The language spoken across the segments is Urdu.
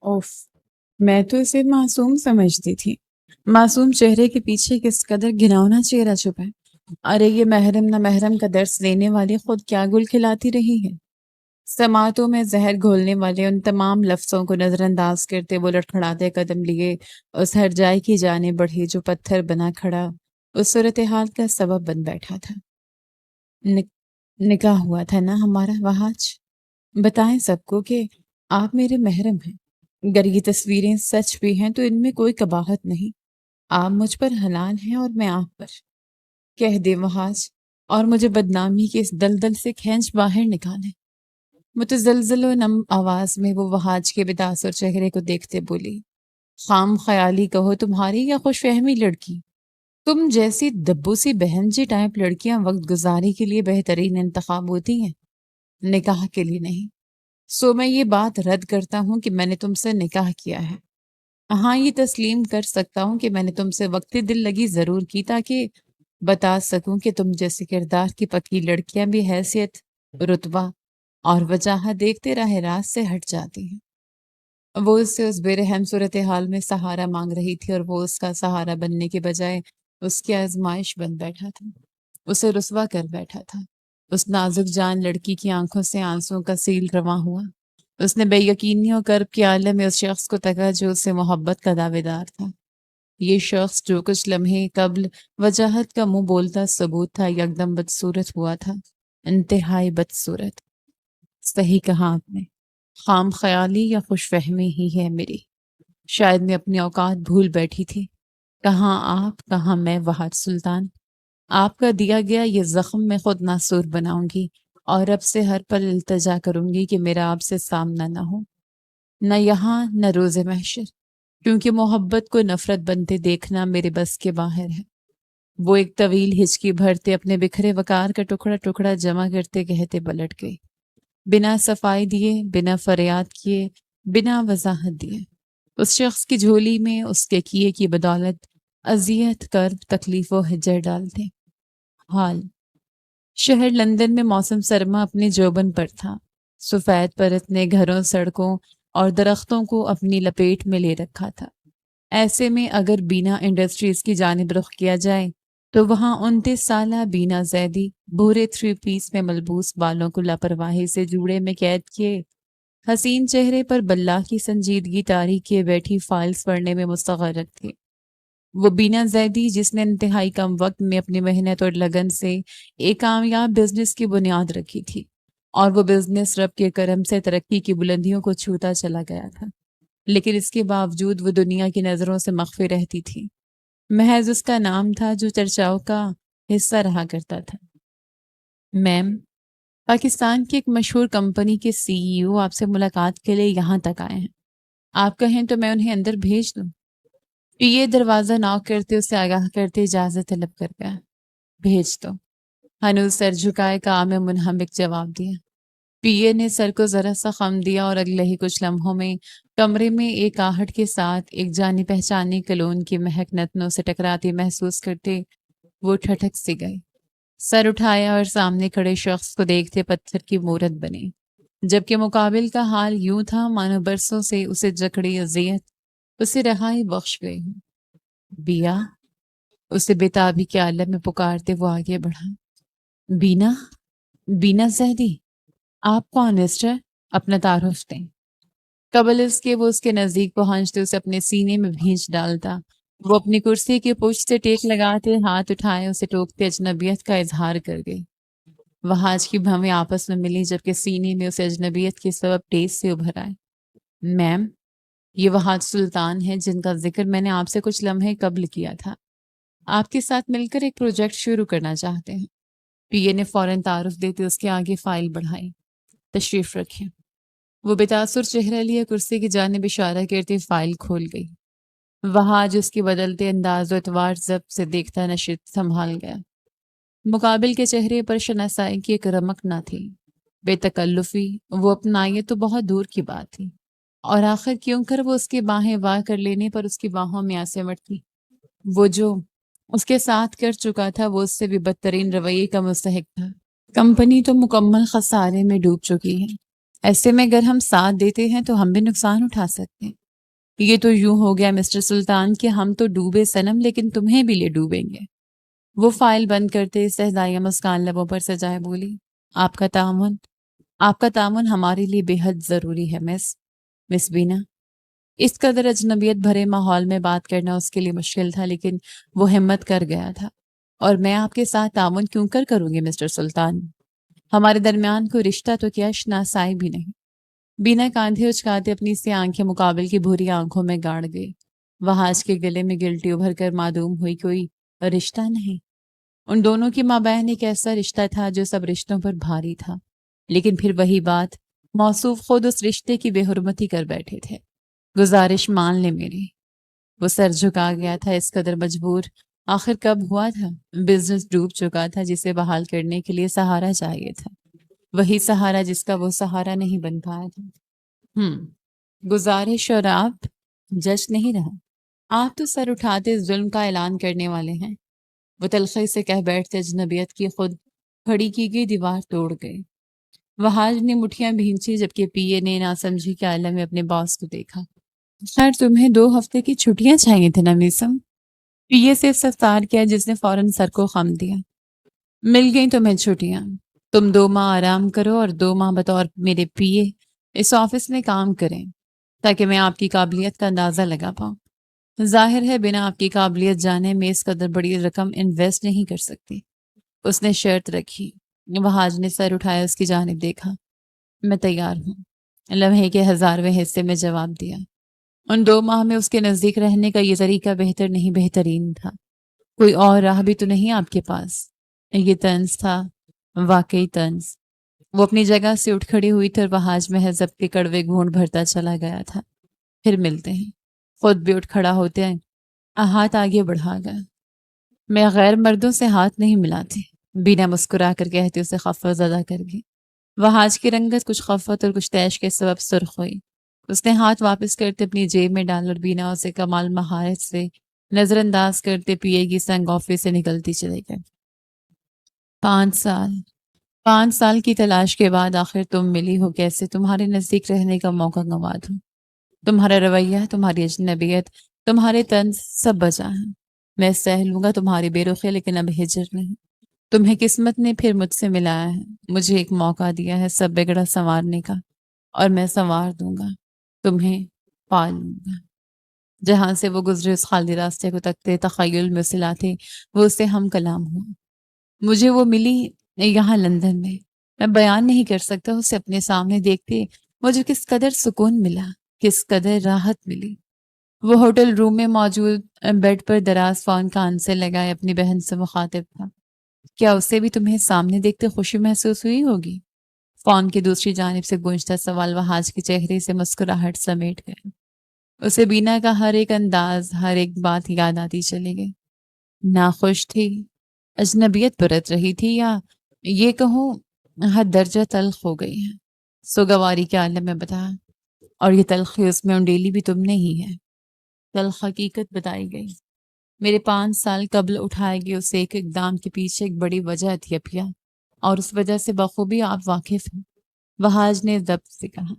اوف، میں تو اسے معصوم سمجھتی تھی۔ معصوم چہرے کے پیچھے کس قدر گھناؤنا چہرہ چھپا ہے۔ ارے یہ محرم نہ محرم کا درس دینے والی خود کیا گل کھلاتی رہی ہے۔ سماعتوں میں زہر گھولنے والے ان تمام لفظوں کو نظر انداز کرتے وہ لڑکھڑاتے قدم لیے اس ہر جائے کی جانب بڑھی جو پتھر بنا کھڑا اس صورتحال کا سبب بن بیٹھا تھا۔ نکاح ہوا تھا نا ہمارا وہاج؟ بتائیں سب کو کہ آپ میرے محرم ہیں۔ اگر یہ تصویریں سچ بھی ہیں تو ان میں کوئی قباحت نہیں۔ آپ مجھ پر حلال ہیں اور میں آپ پر۔ کہہ دے وہاج اور مجھے بدنامی کے اس دلدل سے کھینچ باہر نکالیں۔ متزلزل و نم آواز میں وہ وہاج کے بتاثر چہرے کو دیکھتے بولی، خام خیالی کہو تمہاری یا خوش فہمی لڑکی، تم جیسی دبوسی بہن جی ٹائپ لڑکیاں وقت گزاری کے لیے بہترین انتخاب ہوتی ہیں، نکاح کے لیے نہیں۔ سو میں یہ بات رد کرتا ہوں کہ میں نے تم سے نکاح کیا ہے۔ ہاں یہ تسلیم کر سکتا ہوں کہ میں نے تم سے وقتی دل لگی ضرور کی تاکہ بتا سکوں کہ تم جیسے کردار کی پکی لڑکیاں بھی حیثیت، رتبہ اور وجاہت دیکھتے راہ راست سے ہٹ جاتی ہیں۔ وہ اس سے اس بے رحم صورتحال میں سہارا مانگ رہی تھی اور وہ اس کا سہارا بننے کے بجائے اس کی آزمائش بن بیٹھا تھا، اسے رسوا کر بیٹھا تھا۔ اس نازک جان لڑکی کی آنکھوں سے آنسوں کا سیل رواں ہوا۔ اس نے بے یقینی و کرب کے عالم میں اس شخص کو تکا جو اس سے محبت کا دعوے دار تھا۔ یہ شخص جو کچھ لمحے قبل وجاہت کا منہ بولتا ثبوت تھا یکدم بدصورت ہوا تھا، انتہائی بدصورت۔ صحیح کہا آپ نے، خام خیالی یا خوش فہمی ہی ہے میری۔ شاید میں اپنی اوقات بھول بیٹھی تھی۔ کہاں آپ، کہاں میں وہاج سلطان۔ آپ کا دیا گیا یہ زخم میں خود ناسور بناؤں گی اور اب سے ہر پل التجا کروں گی کہ میرا آپ سے سامنا نہ ہو، نہ یہاں نہ روز محشر، کیونکہ محبت کو نفرت بنتے دیکھنا میرے بس کے باہر ہے۔ وہ ایک طویل ہچکی بھرتے اپنے بکھرے وقار کا ٹکڑا ٹکڑا جمع کرتے کہتے پلٹ گئی، بنا صفائی دیے، بنا فریاد کیے، بنا وضاحت دیے۔ اس شخص کی جھولی میں اس کے کیے کی بدولت اذیت، کرب، تکلیف و ہجر ڈالتے۔ حال شہر لندن میں موسم سرما اپنے جوبن پر تھا۔ سفید پرت نے گھروں، سڑکوں اور درختوں کو اپنی لپیٹ میں لے رکھا تھا۔ ایسے میں اگر بینا انڈسٹریز کی جانب رخ کیا جائے تو وہاں 29 سالہ بینا زیدی بھورے 3 پیس میں ملبوس بالوں کو لاپرواہی سے جوڑے میں قید کیے، حسین چہرے پر باللہ کی سنجیدگی طاری کیے بیٹھی فائلز پڑھنے میں مستغرق تھی۔ وہ بینا زیدی جس نے انتہائی کم وقت میں اپنی محنت اور لگن سے ایک کامیاب بزنس کی بنیاد رکھی تھی، اور وہ بزنس رب کے کرم سے ترقی کی بلندیوں کو چھوتا چلا گیا تھا، لیکن اس کے باوجود وہ دنیا کی نظروں سے مخفی رہتی تھی۔ محض اس کا نام تھا جو چرچاؤں کا حصہ رہا کرتا تھا۔ میم، پاکستان کی ایک مشہور کمپنی کے CEO آپ سے ملاقات کے لیے یہاں تک آئے ہیں۔ آپ کہیں تو میں انہیں اندر بھیج دوں؟ یہ دروازہ ناک کرتے اسے آگاہ کرتے اجازت طلب کر گیا۔ بھیج دو، ہنوز سر جھکائے کام میں منہمک جواب دیا۔ پی اے نے سر کو ذرا سا خم دیا اور اگلے ہی کچھ لمحوں میں کمرے میں ایک آہٹ کے ساتھ ایک جانی پہچانی کلون کی مہک نتنوں سے ٹکراتی محسوس کرتے وہ ٹھٹک سی گئے، سر اٹھایا اور سامنے کھڑے شخص کو دیکھتے پتھر کی مورت بنے، جبکہ مقابل کا حال یوں تھا مانو برسوں سے اسے جکڑی اذیت اسے رہائی بخش گئی ہوں۔ بیا، اسے بےتابی کے عالم میں پکارتے وہ آگے بڑھا۔ بینا، بینا زیدی، آپ کون مسٹر؟ اپنا تعارف دیں۔ قبل اس کے وہ اس کے نزدیک پہنچتے اسے اپنے سینے میں بھینچ ڈالتا۔ وہ اپنی کرسی کی پشت سے ٹیک لگاتے ہاتھ اٹھائے اسے ٹوکتے اجنبیت کا اظہار کر گئی۔ وہاج کی بھویں آپس میں ملی جبکہ سینے میں اسے اجنبیت کے سبب ٹیس سے ابھر آئے۔ میم، یہ وہاج سلطان ہے جن کا ذکر میں نے آپ سے کچھ لمحے قبل کیا تھا۔ آپ کے ساتھ مل کر ایک پروجیکٹ شروع کرنا چاہتے ہیں۔ پی اے نے فوراً تعارف دیتے اس کے آگے فائل بڑھائی۔ تشریف رکھیں۔ وہ بتاثر چہرہ لیے کرسی کی جانب اشارہ کرتے فائل کھول گئی۔ وہاج اس کے بدلتے انداز و اعتبار ضبط سے دیکھتا نشست سنبھال گیا۔ مقابل کے چہرے پر شناسائی کی ایک رمق نہ تھی، بے تکلفی وہ اپنائیے تو بہت دور کی بات تھی، اور آخر کیوں کر وہ اس کی باہیں واہ کر لینے پر اس کی باہوں میں آ سمٹتی۔ وہ جو اس کے ساتھ کر چکا تھا وہ اس سے بھی بدترین رویے کا مستحق تھا۔ کمپنی تو مکمل خسارے میں ڈوب چکی ہے۔ ایسے میں اگر ہم ساتھ دیتے ہیں تو ہم بھی نقصان اٹھا سکتے ہیں۔ یہ تو یوں ہو گیا مسٹر سلطان کہ ہم تو ڈوبے صنم لیکن تمہیں بھی لے ڈوبیں گے۔ وہ فائل بند کرتے شہزائیہ مسکان لبوں پر سجائے بولی، آپ کا تعاون آپ کا تعاون ہمارے لیے بے حد ضروری ہے مس بینا۔ اس قدر اجنبیت بھرے ماحول میں بات کرنا اس کے لیے مشکل تھا، لیکن وہ ہمت کر گیا تھا۔ اور میں آپ کے ساتھ تعاون کیوں کروں گی مسٹر سلطان؟ ہمارے درمیان کوئی رشتہ تو کیا، شناسائی بھی نہیں۔ بینا کاندھے اچکاتے اپنی سی آنکھیں مقابل کی بھوری آنکھوں میں گاڑ گئی۔ وہاج کے گلے میں گلٹی ابھر کر معدوم ہوئی، کوئی رشتہ نہیں۔ ان دونوں کی مابین ایک ایسا رشتہ تھا جو سب رشتوں پر بھاری تھا، لیکن پھر وہی بات، موصوف خود اس رشتے کی بے حرمتی کر بیٹھے تھے۔ گزارش مان لے میری۔ وہ سر جھکا گیا تھا، اس قدر مجبور آخر کب ہوا تھا؟ بزنس ڈوب چکا تھا، جسے بحال کرنے کے لیے سہارا چاہیے تھا، وہی سہارا جس کا وہ سہارا نہیں بن پایا تھا۔ گزارش اور آپ جج نہیں رہا، آپ تو سر اٹھاتے ظلم کا اعلان کرنے والے ہیں۔ وہ تلخی سے کہہ بیٹھتے اجنبیت کی خود کھڑی کی گئی دیوار توڑ گئے۔ وہاج نے مٹھیاں بھینچی، جبکہ پی اے نے ناسمجھی کے عالم میں اپنے باس کو دیکھا۔ خیر تمہیں 2 ہفتے کی چھٹیاں چاہیے تھے نا میسم؟ پی اے سے استفسار کیا، جس نے فوراً سر کو خم دیا۔ مل گئی تمہیں چھٹیاں، تم 2 ماہ آرام کرو اور 2 ماہ بطور میرے پی اے اس آفس میں کام کریں، تاکہ میں آپ کی قابلیت کا اندازہ لگا پاؤں۔ ظاہر ہے بنا آپ کی قابلیت جانے میں اس قدر بڑی رقم انویسٹ نہیں کر سکتی۔ اس نے شرط رکھی۔ وہاج نے سر اٹھایا اس کی جانب دیکھا۔ میں تیار ہوں، لمحے کے 1000ویں حصے میں جواب دیا۔ ان 2 ماہ میں اس کے نزدیک رہنے کا یہ طریقہ بہتر نہیں، بہترین تھا۔ کوئی اور راہ بھی تو نہیں آپ کے پاس؟ یہ طنز تھا، واقعی طنز۔ وہ اپنی جگہ سے اٹھ کھڑی ہوئی تھی اور وہاج محض کے کڑوے گھونٹ بھرتا چلا گیا تھا۔ پھر ملتے ہیں۔ خود بھی اٹھ کھڑا ہوتے ہیں، ہاتھ آگے بڑھا گیا۔ میں غیر مردوں سے ہاتھ نہیں ملاتی، بینا مسکرا کر کہتے اسے خفت زدہ کر گئی۔ وہاج کی رنگت کچھ خفت اور کچھ تیش کے سبب سرخ ہوئی۔ اس نے ہاتھ واپس کرتے اپنی جیب میں ڈال اور بینا اسے کمال مہارت سے نظر انداز کرتے پی اے کی سنگ آفس سے نکلتی چلی گئی۔ 5 سال کی تلاش کے بعد آخر تم ملی ہو، کیسے تمہارے نزدیک رہنے کا موقع گنوا دوں؟ تمہارا رویہ، تمہاری اجنبیت، تمہارے طنز سب بجا ہیں۔ میں سہ لوں گا تمہاری بے رخی، لیکن اب ہجر نہیں۔ تمہیں قسمت نے پھر مجھ سے ملایا ہے، مجھے ایک موقع دیا ہے سب بگڑا سنوارنے کا، اور میں سنوار دوں گا، تمہیں پال لوں گا۔ جہاں سے وہ گزرے اس خالی راستے کو تکتے تخیل میں سلاتے وہ اس سے ہم کلام ہوا۔ مجھے وہ ملی یہاں لندن میں بیان نہیں کر سکتا۔ اسے اپنے سامنے دیکھتے مجھے کس قدر سکون ملا، کس قدر راحت ملی۔ وہ ہوٹل روم میں موجود بیڈ پر دراز فون کان سے لگائے اپنی بہن سے مخاطب تھا۔ کیا اسے بھی تمہیں سامنے دیکھتے خوشی محسوس ہوئی ہوگی؟ فون کی دوسری جانب سے گونجتا سوال وہاج کے چہرے سے مسکراہٹ سمیٹ گیا۔ اسے بینا کا ہر ایک انداز، ہر ایک بات یاد آتی چلی گئی۔ ناخوش تھی، اجنبیت برت رہی تھی، یا یہ کہوں حد درجہ تلخ ہو گئی ہے؟ سوگواری کے عالم میں بتا، اور یہ تلخی اس میں انڈیلی بھی تم نے ہی ہے۔ تلخ حقیقت بتائی گئی۔ میرے 5 سال قبل اٹھائے گئے اس ایک اقدام کے پیچھے ایک بڑی وجہ تھی اپیا، اور اس وجہ سے بخوبی آپ واقف ہیں۔ وہاج نے ضبط سے کہا۔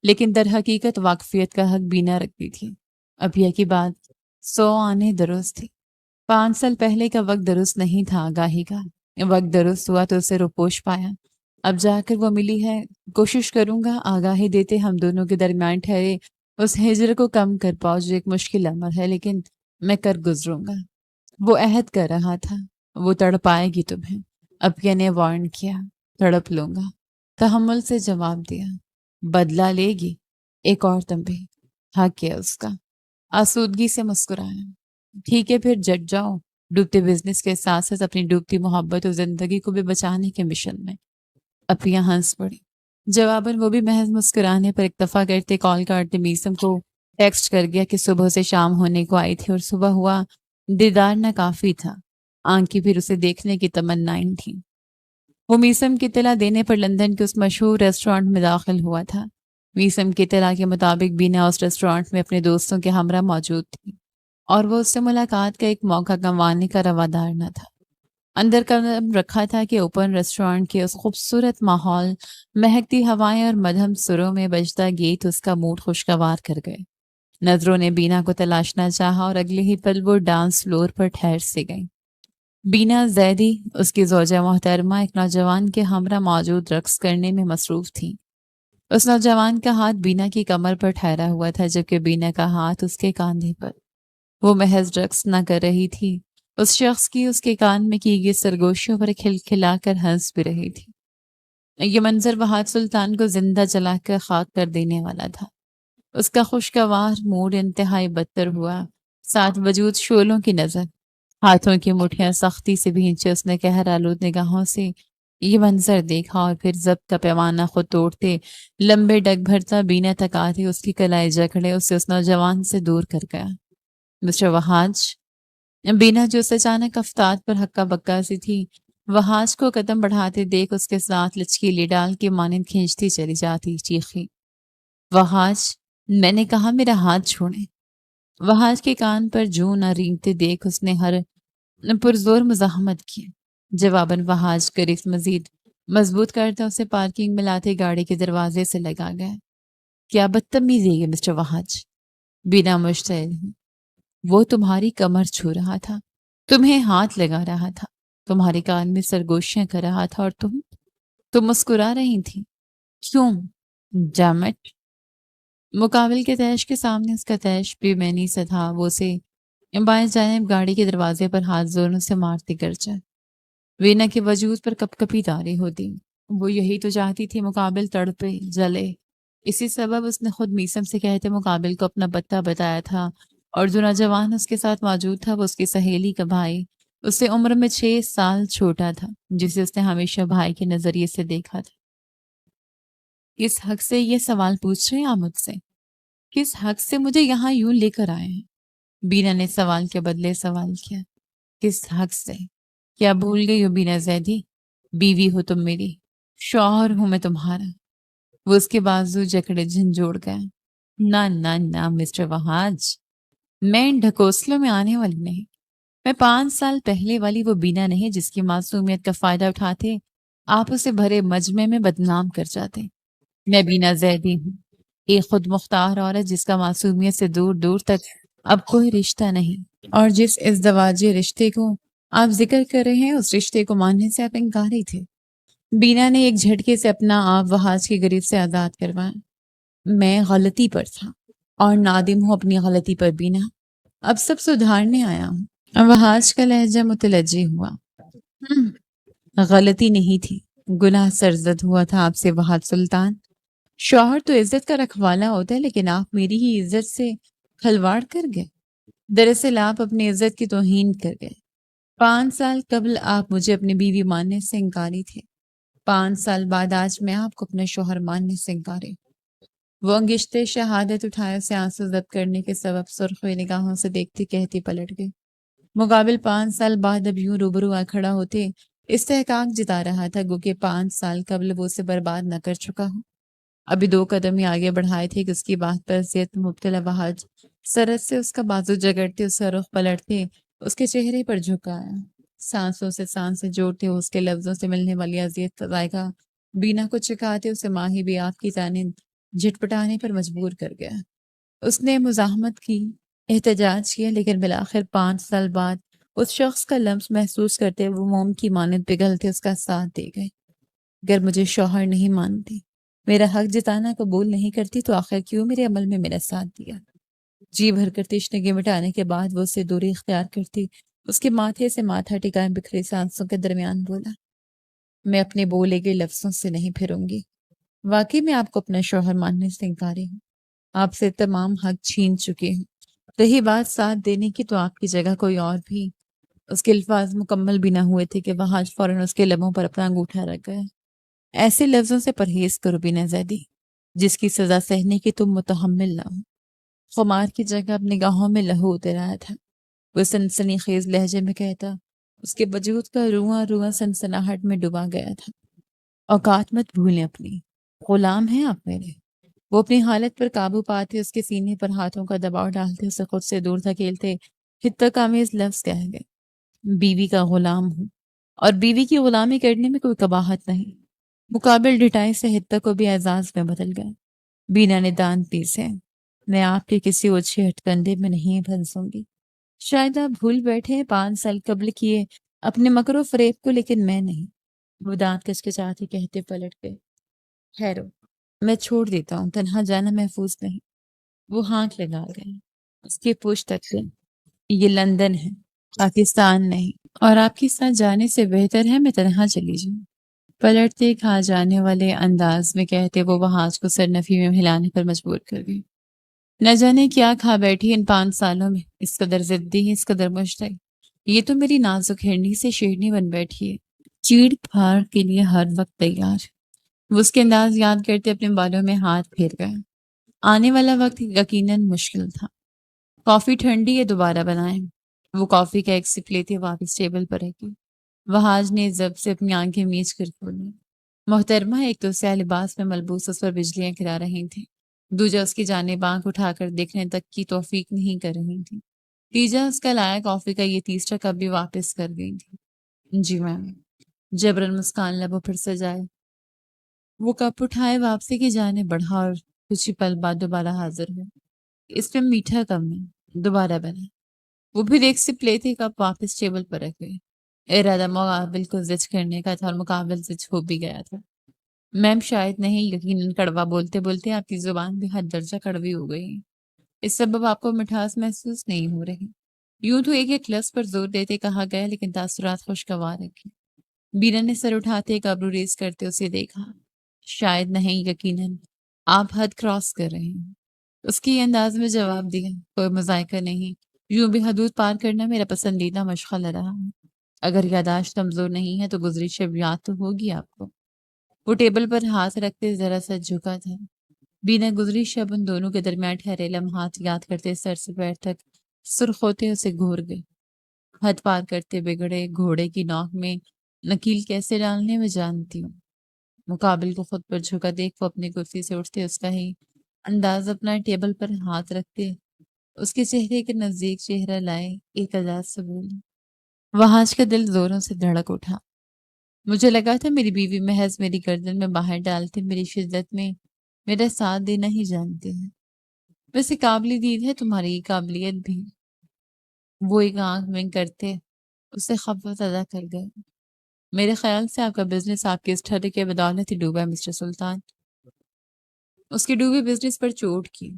لیکن در حقیقت واقفیت کا حق بینا رکھتی تھی۔ اپیا کی بات 100 آنے درست تھی۔ 5 سال پہلے کا وقت درست نہیں تھا، آگاہی کا وقت درست ہوا تو اسے روپوش پایا۔ اب جا کر وہ ملی ہے، کوشش کروں گا آگاہی دیتے ہم دونوں کے درمیان ٹھہرے اس ہجر کو کم کر پاؤ، جو ایک مشکل عمل ہے، لیکن میں کر گزروں گا۔ وہ عہد کر رہا تھا، وہ تڑپائے گی تمہیں۔ اپیا نے وارن کیا، تڑپ لوں گا۔ تحمل سے جواب دیا، بدلہ لے گی؟ ایک اور تنبیہ، حق ہے اس کا۔ آسودگی سے مسکرایا۔ ٹھیک ہے پھر جٹ جاؤ، ڈوبتے بزنس کے ساتھ ساتھ اپنی ڈوبتی محبت اور زندگی کو بھی بچانے کے مشن میں۔ اپیا ہنس پڑی۔ جواباً وہ بھی محض مسکرانے پر اکتفا کرتے کال کاٹتے میسم کو ٹیکسٹ کر گیا کہ صبح سے شام ہونے کو آئی تھی، اور صبح ہوا دیدار نہ کافی تھا، آنکھیں پھر اسے دیکھنے کی تمنائیں تھیں۔ وہ میسم کی اطلاع دینے پر لندن کے اس مشہور ریسٹورانٹ میں داخل ہوا تھا۔ میسم کی اطلاع کے مطابق بینا اس ریسٹورانٹ میں اپنے دوستوں کے ہمراہ موجود تھی، اور وہ اس سے ملاقات کا ایک موقع گنوانے کا روادار نہ تھا۔ اندر قدم رکھا تھا کہ اوپن ریسٹورانٹ کے اس خوبصورت ماحول، مہکتی ہوائیں اور مدھم سروں میں بجتا گیت اس کا موڈ خوشگوار کر گئے۔ نظروں نے بینا کو تلاشنا چاہا اور اگلے ہی پل وہ ڈانس فلور پر ٹھہر سے گئی۔ بینا زیدی، اس کی زوجہ محترمہ، ایک نوجوان کے ہمراہ موجود رقص کرنے میں مصروف تھیں۔ اس نوجوان کا ہاتھ بینا کی کمر پر ٹھہرا ہوا تھا، جبکہ بینا کا ہاتھ اس کے کاندھے پر۔ وہ محض رقص نہ کر رہی تھی، اس شخص کی اس کے کان میں کی گئی سرگوشیوں پر کھلکھلا کر ہنس بھی رہی تھی۔ یہ منظر وہاد سلطان کو زندہ جلا کر خاک کر دینے والا تھا۔ اس کا خوشگوار موڈ انتہائی بدتر ہوا، ساتھ وجود شعلوں کی نظر، ہاتھوں کی مٹھیاں سختی سے بھینچے اس نے قہر آلود نگاہوں سے یہ منظر دیکھا، اور پھر ضبط کا پیمانہ خود توڑتے، لمبے ڈگ بھرتا بینا تک آتے اس کی کلائی جکڑے اسے اس نوجوان سے دور کر گیا۔ مسٹر وہاج، بینا جو اس اچانک افتاد پر ہکا بکا سی تھی، وہاج کو قدم بڑھاتے دیکھ اس کے ساتھ لچکیلی ڈال کے مانند کھینچتی چلی جاتی، چیخی، وہاج، میں نے کہا میرا ہاتھ چھوڑیں۔ وہاج کے کان پر جوں نہ رینگتے دیکھ اس نے ہر پرزور مزاحمت کی۔ جواباً وہاج گریز مزید مضبوط کرتا اسے پارکنگ میں لاتے گاڑی کے دروازے سے لگا گیا۔ کیا بدتمیزی ہے مسٹر وہاج، بینا مشتعل ہوں۔ وہ تمہاری کمر چھو رہا تھا، تمہیں ہاتھ لگا رہا تھا، تمہارے کان میں سرگوشیاں کر رہا تھا، اور تم مسکرا رہی تھی۔ کیوں؟ جامٹ۔ مقابل کے تیش کے سامنے اس کا تیش بے معنی سا تھا۔ وہ اسے بائیں جانب گاڑی کے دروازے پر ہاتھ زوروں سے مارتی گر جائے۔ وینا کے وجود پر کپ کپی تاری ہوتی۔ وہ یہی تو چاہتی تھی، مقابل تڑپے جلے۔ اسی سبب اس نے خود میسم سے کہتے مقابل کو اپنا پتہ بتایا تھا، اور جو نوجوان اس کے ساتھ موجود تھا وہ اس کی سہیلی کا بھائی، اس سے عمر میں 6 سال چھوٹا تھا، جسے اس نے ہمیشہ بھائی کے نظریے سے دیکھا تھا۔ کس حق سے یہ سوال پوچھ رہے ہیں آپ مجھ سے؟ کس حق سے مجھے یہاں یوں لے کر آئے ہیں؟ بینا نے سوال کے بدلے سوال کیا۔ کس حق سے؟ کیا بھول گئی ہو بینا زیدی؟ بیوی ہو تم میری، شوہر ہوں میں تمہارا۔ وہ اس کے بازو جکڑے جھنجھوڑ گیا۔ نہ نہ نہ مسٹر وہاج، میں ان ڈھکوسلوں میں آنے والی نہیں۔ میں 5 سال پہلے والی وہ بینا نہیں جس کی معصومیت کا فائدہ اٹھاتے آپ اسے بھرے مجمع میں بدنام کر جاتے۔ میں بینا زیدی ہوں، ایک خود مختار عورت جس کا معصومیت سے دور دور تک اب کوئی رشتہ نہیں، اور جس ازدواجی رشتے کو آپ ذکر کر رہے ہیں اس رشتے کو ماننے سے آپ انکاری تھے۔ بینا نے ایک جھٹکے سے اپنا آپ وہاج کی گریف سے آزاد کروایا۔ میں غلطی پر تھا اور نادم ہوں اپنی غلطی پر بینا، اب سب سدھارنے آیا ہوں۔ وہاج کا لہجہ متلجی ہوا۔ غلطی نہیں تھی، گناہ سرزد ہوا تھا آپ سے وہاد سلطان۔ شوہر تو عزت کا رکھوالا ہوتا ہے، لیکن آپ میری ہی عزت سے کھلواڑ کر گئے۔ دراصل آپ اپنی عزت کی توہین کر گئے۔ 5 سال قبل آپ مجھے اپنی بیوی ماننے سے انکاری تھے، 5 سال بعد آج میں آپ کو اپنا شوہر ماننے سے انکاری۔ وہ انگشتے شہادت اٹھائے اسے آنسو ضبط کرنے کے سبب سرخ ہوئی نگاہوں سے دیکھتی کہتی پلٹ گئی۔ مقابل 5 سال بعد اب یوں روبرو آ کھڑا ہوتے استحقاق جتا رہا تھا، گو کہ 5 سال قبل وہ اسے برباد نہ کر چکا ہو۔ ابھی 2 قدم ہی آگے بڑھائے تھے کہ اس کی بات پر اذیت میں مبتلا وہاج سرت سے اس کا بازو جگڑتے، اس کا رخ پلٹتے اس کے چہرے پر جھکایا، سانسوں سے سانسیں جوڑتے اس کے لفظوں سے ملنے والی اذیت کا ذائقہ بینا کو چکھاتے اسے ماہی بھی آپ کی جانب جھٹپٹانے پر مجبور کر گیا۔ اس نے مزاحمت کی، احتجاج کیا، لیکن بالآخر 5 سال بعد اس شخص کا لمس محسوس کرتے وہ موم کی مانند پگھلتے اس کا ساتھ دے گئے۔ اگر مجھے شوہر نہیں مانتی، میرا حق جتانا قبول نہیں کرتی، تو آخر کیوں میرے عمل میں میرا ساتھ دیا؟ جی بھر کر تشنگی مٹانے کے بعد وہ اسے دوری اختیار کرتی اس کے ماتھے سے ماتھا ٹکائے بکھری سانسوں کے درمیان بولا، میں اپنے بولے گئے لفظوں سے نہیں پھروں گی۔ واقعی میں آپ کو اپنا شوہر ماننے سے انکاری ہوں، آپ سے تمام حق چھین چکی ہوں۔ رہی بات ساتھ دینے کی، تو آپ کی جگہ کوئی اور بھی۔ اس کے الفاظ مکمل بھی نہ ہوئے تھے کہ وہاج فوراً اس کے لبوں پر اپنا انگوٹھا رکھ گیا۔ ایسے لفظوں سے پرہیز کرو بینا زیدی، جس کی سزا سہنے کی تم متحمل نہ ہو۔ خمار کی جگہ اپنی نگاہوں میں لہو اتر آیا تھا، وہ سنسنی خیز لہجے میں کہتا، اس کے وجود کا رواں رواں سنسناہٹ میں ڈوبا گیا تھا۔ اوقات مت بھولیں اپنی، غلام ہیں آپ میرے۔ وہ اپنی حالت پر قابو پاتے اس کے سینے پر ہاتھوں کا دباؤ ڈالتے اسے خود سے دور دھکیلتے خطہ آمیز لفظ کہہ گئے، بیوی کا غلام ہوں، اور بیوی کی غلامی کرنے میں کوئی قباحت نہیں۔ مقابل ڈٹائی سے حتہ کو بھی اعزاز میں بدل گئے۔ بینا نے دان پیسے، میں آپ کے کسی اوچھے ہٹ کندھے میں نہیں پھنسوں گی۔ شاید آپ بھول بیٹھے ہیں 5 سال قبل کیے اپنے مکر و فریب کو، لیکن میں نہیں۔ وہ دانت کچکچاتے کہتے پلٹ گئے، ٹھہرو، میں چھوڑ دیتا ہوں، تنہا جانا محفوظ نہیں۔ وہ ہاتھ لگا گئے، اس کے پوچھ تک سے، یہ لندن ہے، پاکستان نہیں، اور آپ کے ساتھ جانے سے بہتر ہے میں تنہا چلی جاؤں۔ پلٹتے کھا جانے والے انداز میں کہتے وہ وہاج کو سرنفی میں ہلانے پر مجبور کر گئی۔ نہ جانے کیا کھا بیٹھی ان 5 سالوں میں، اس قدر ضدی، اس قدر مشتعل۔ یہ تو میری نازک ہرنی سے شیرنی بن بیٹھی ہے، چیڑ پھاڑ کے لیے ہر وقت تیار۔ وہ اس کے انداز یاد کرتے اپنے بالوں میں ہاتھ پھیر گئے۔ آنے والا وقت یقیناً مشکل تھا۔ کافی ٹھنڈی ہے، دوبارہ بنائیں۔ وہ کافی کا ایک سپ لیتے واپس ٹیبل پر رکھی۔ وہاج نے ضبط سے اپنی آنکھیں میچ کر کھولی۔ محترمہ ایک تو سیاہ لباس میں ملبوس اس پر بجلیاں گرا رہی تھیں، دوجا اس کی جانب آنکھ اٹھا کر دیکھنے تک کی توفیق نہیں کر رہی تھی، تیجا اس کا لایا کافی کا یہ تیسرا کپ بھی واپس کر گئی تھی۔ جی میم۔ جبرن مسکان لبوں پر سجائے وہ کپ اٹھائے واپسی کی جانب بڑھا اور کچھ ہی پل بعد دوبارہ حاضر ہوا۔ اس میں میٹھا کم ہے، دوبارہ بنا۔ وہ پھر ایک سپ لیتے کپ واپس ٹیبل پر رکھ گئے۔ ارادہ مقابل کو زج کرنے کا تھا اور مقابل زج ہو بھی گیا تھا۔ میم شاید نہیں، یقیناً کڑوا بولتے بولتے آپ کی زبان بھی حد درجہ کڑوی ہو گئی ہے۔ اس سبب آپ کو مٹھاس محسوس نہیں ہو رہی۔ یوں تو ایک ایک لفظ پر زور دیتے کہا گیا، لیکن تاثرات خوشگوار رکھی۔ بینا نے سر اٹھاتے ایک ابرو ریز کرتے اسے دیکھا۔ شاید نہیں، یقیناً آپ حد کراس کر رہے ہیں۔ اس کی انداز میں جواب دیا، کوئی مذائقہ نہیں، یوں بھی حدود پار کرنا میرا پسندیدہ مشغلہ رہا ہے۔ اگر یاداشت کمزور نہیں ہے تو گزری شب یاد تو ہوگی آپ کو۔ وہ ٹیبل پر ہاتھ رکھتے ذرا سا جھکا تھا۔ بینا گزری شب ان دونوں کے درمیان ٹھہرے لمحات یاد کرتے سر سے پیر تک سرخ ہوتے اسے گھور گئے۔ حد پار کرتے بگڑے گھوڑے کی نوک میں نکیل کیسے ڈالنے میں جانتی ہوں۔ مقابل کو خود پر جھکا دیکھ وہ اپنی کرسی سے اٹھتے اس کا ہی انداز اپنا ٹیبل پر ہاتھ رکھتے اس کے چہرے کے نزدیک چہرہ لائے ایک اجاز سے بولی۔ وہاج کا دل زوروں سے دھڑک اٹھا۔ مجھے لگا تھا میری بیوی محض میری گردن میں باہر ڈالتے میری شدت میں میرا ساتھ دینا ہی جانتے ہیں۔ ویسے قابل دید ہے تمہاری قابلیت بھی۔ وہ ایک آنکھ ونک کرتے اسے خفت ادا کر گئے۔ میرے خیال سے آپ کا بزنس آپ کے اس ٹھرے کے بدولت ہی ڈوبا ہے مسٹر سلطان۔ اس کے ڈوبے بزنس پر چوٹ کی۔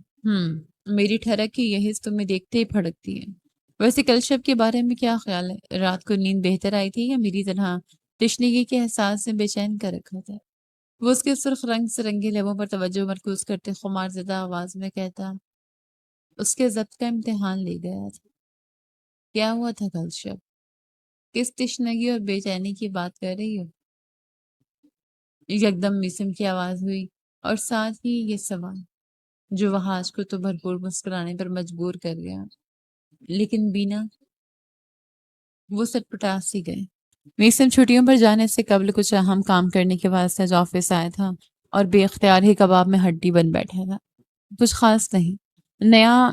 میری ٹھرک کی یہ حص تمہیں دیکھتے ہی پھڑکتی ہے۔ ویسے کل شب کے بارے میں کیا خیال ہے؟ رات کو نیند بہتر آئی تھی یا میری طرح تشنگی کے احساس سے بے چین کر رکھا تھا؟ وہ اس کے سرخ رنگ سے رنگے لبوں پر توجہ مرکوز کرتے خمار زدہ آواز میں کہتا، اس کے ضبط کا امتحان لے گیا تھا۔ کیا ہوا تھا کل شب؟ کس تشنگی اور بے چینی کی بات کر رہی ہو؟ یکدم میسم کی آواز ہوئی اور ساتھ ہی یہ سوال جو وہاج کو تو بھرپور مسکرانے پر مجبور کر گیا۔ لیکن بینا، وہ سٹپٹا سی گئے۔ میسم چھٹیوں پر جانے سے قبل کچھ اہم کام کرنے کے واسطے آج آفس آیا تھا اور بے اختیار ہی کباب میں ہڈی بن بیٹھا تھا۔ کچھ خاص نہیں، نیا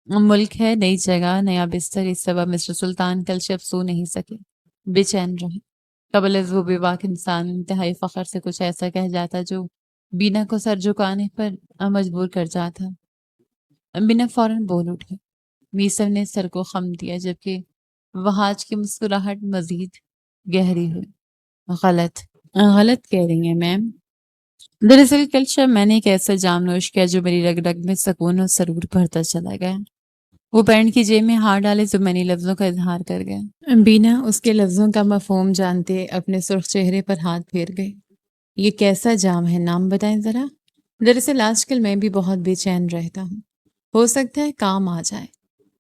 ملک ہے، نئی جگہ، نیا بستر، اس سبب مسٹر سلطان کل شب سو نہیں سکے، بے چین رہے۔ قبل از وہ بے باک انسان انتہائی فخر سے کچھ ایسا کہہ جاتا جو بینا کو سر جھکانے پر مجبور کر جاتا۔ بینا فوراً بول اٹھی۔ میسم نے سر کو خم دیا جبکہ وہاج کی مسکراہٹ مزید گہری ہوئی۔ غلط کہہ رہی ہیں میم۔ دراصل کل شب میں نے ایک ایسا جام نوش کیا جو میری رگ رگ میں سکون اور سرور بھرتا چلا گیا۔ وہ پینٹ کی جیب میں ہاتھ ڈالے تو میں نے لفظوں کا اظہار کر گیا۔ بینا اس کے لفظوں کا مفہوم جانتے اپنے سرخ چہرے پر ہاتھ پھیر گئی۔ یہ کیسا جام ہے، نام بتائیں ذرا۔ دراصل آج کل میں بھی بہت بے چین رہتا ہوں، ہو سکتا ہے کام آ جائے۔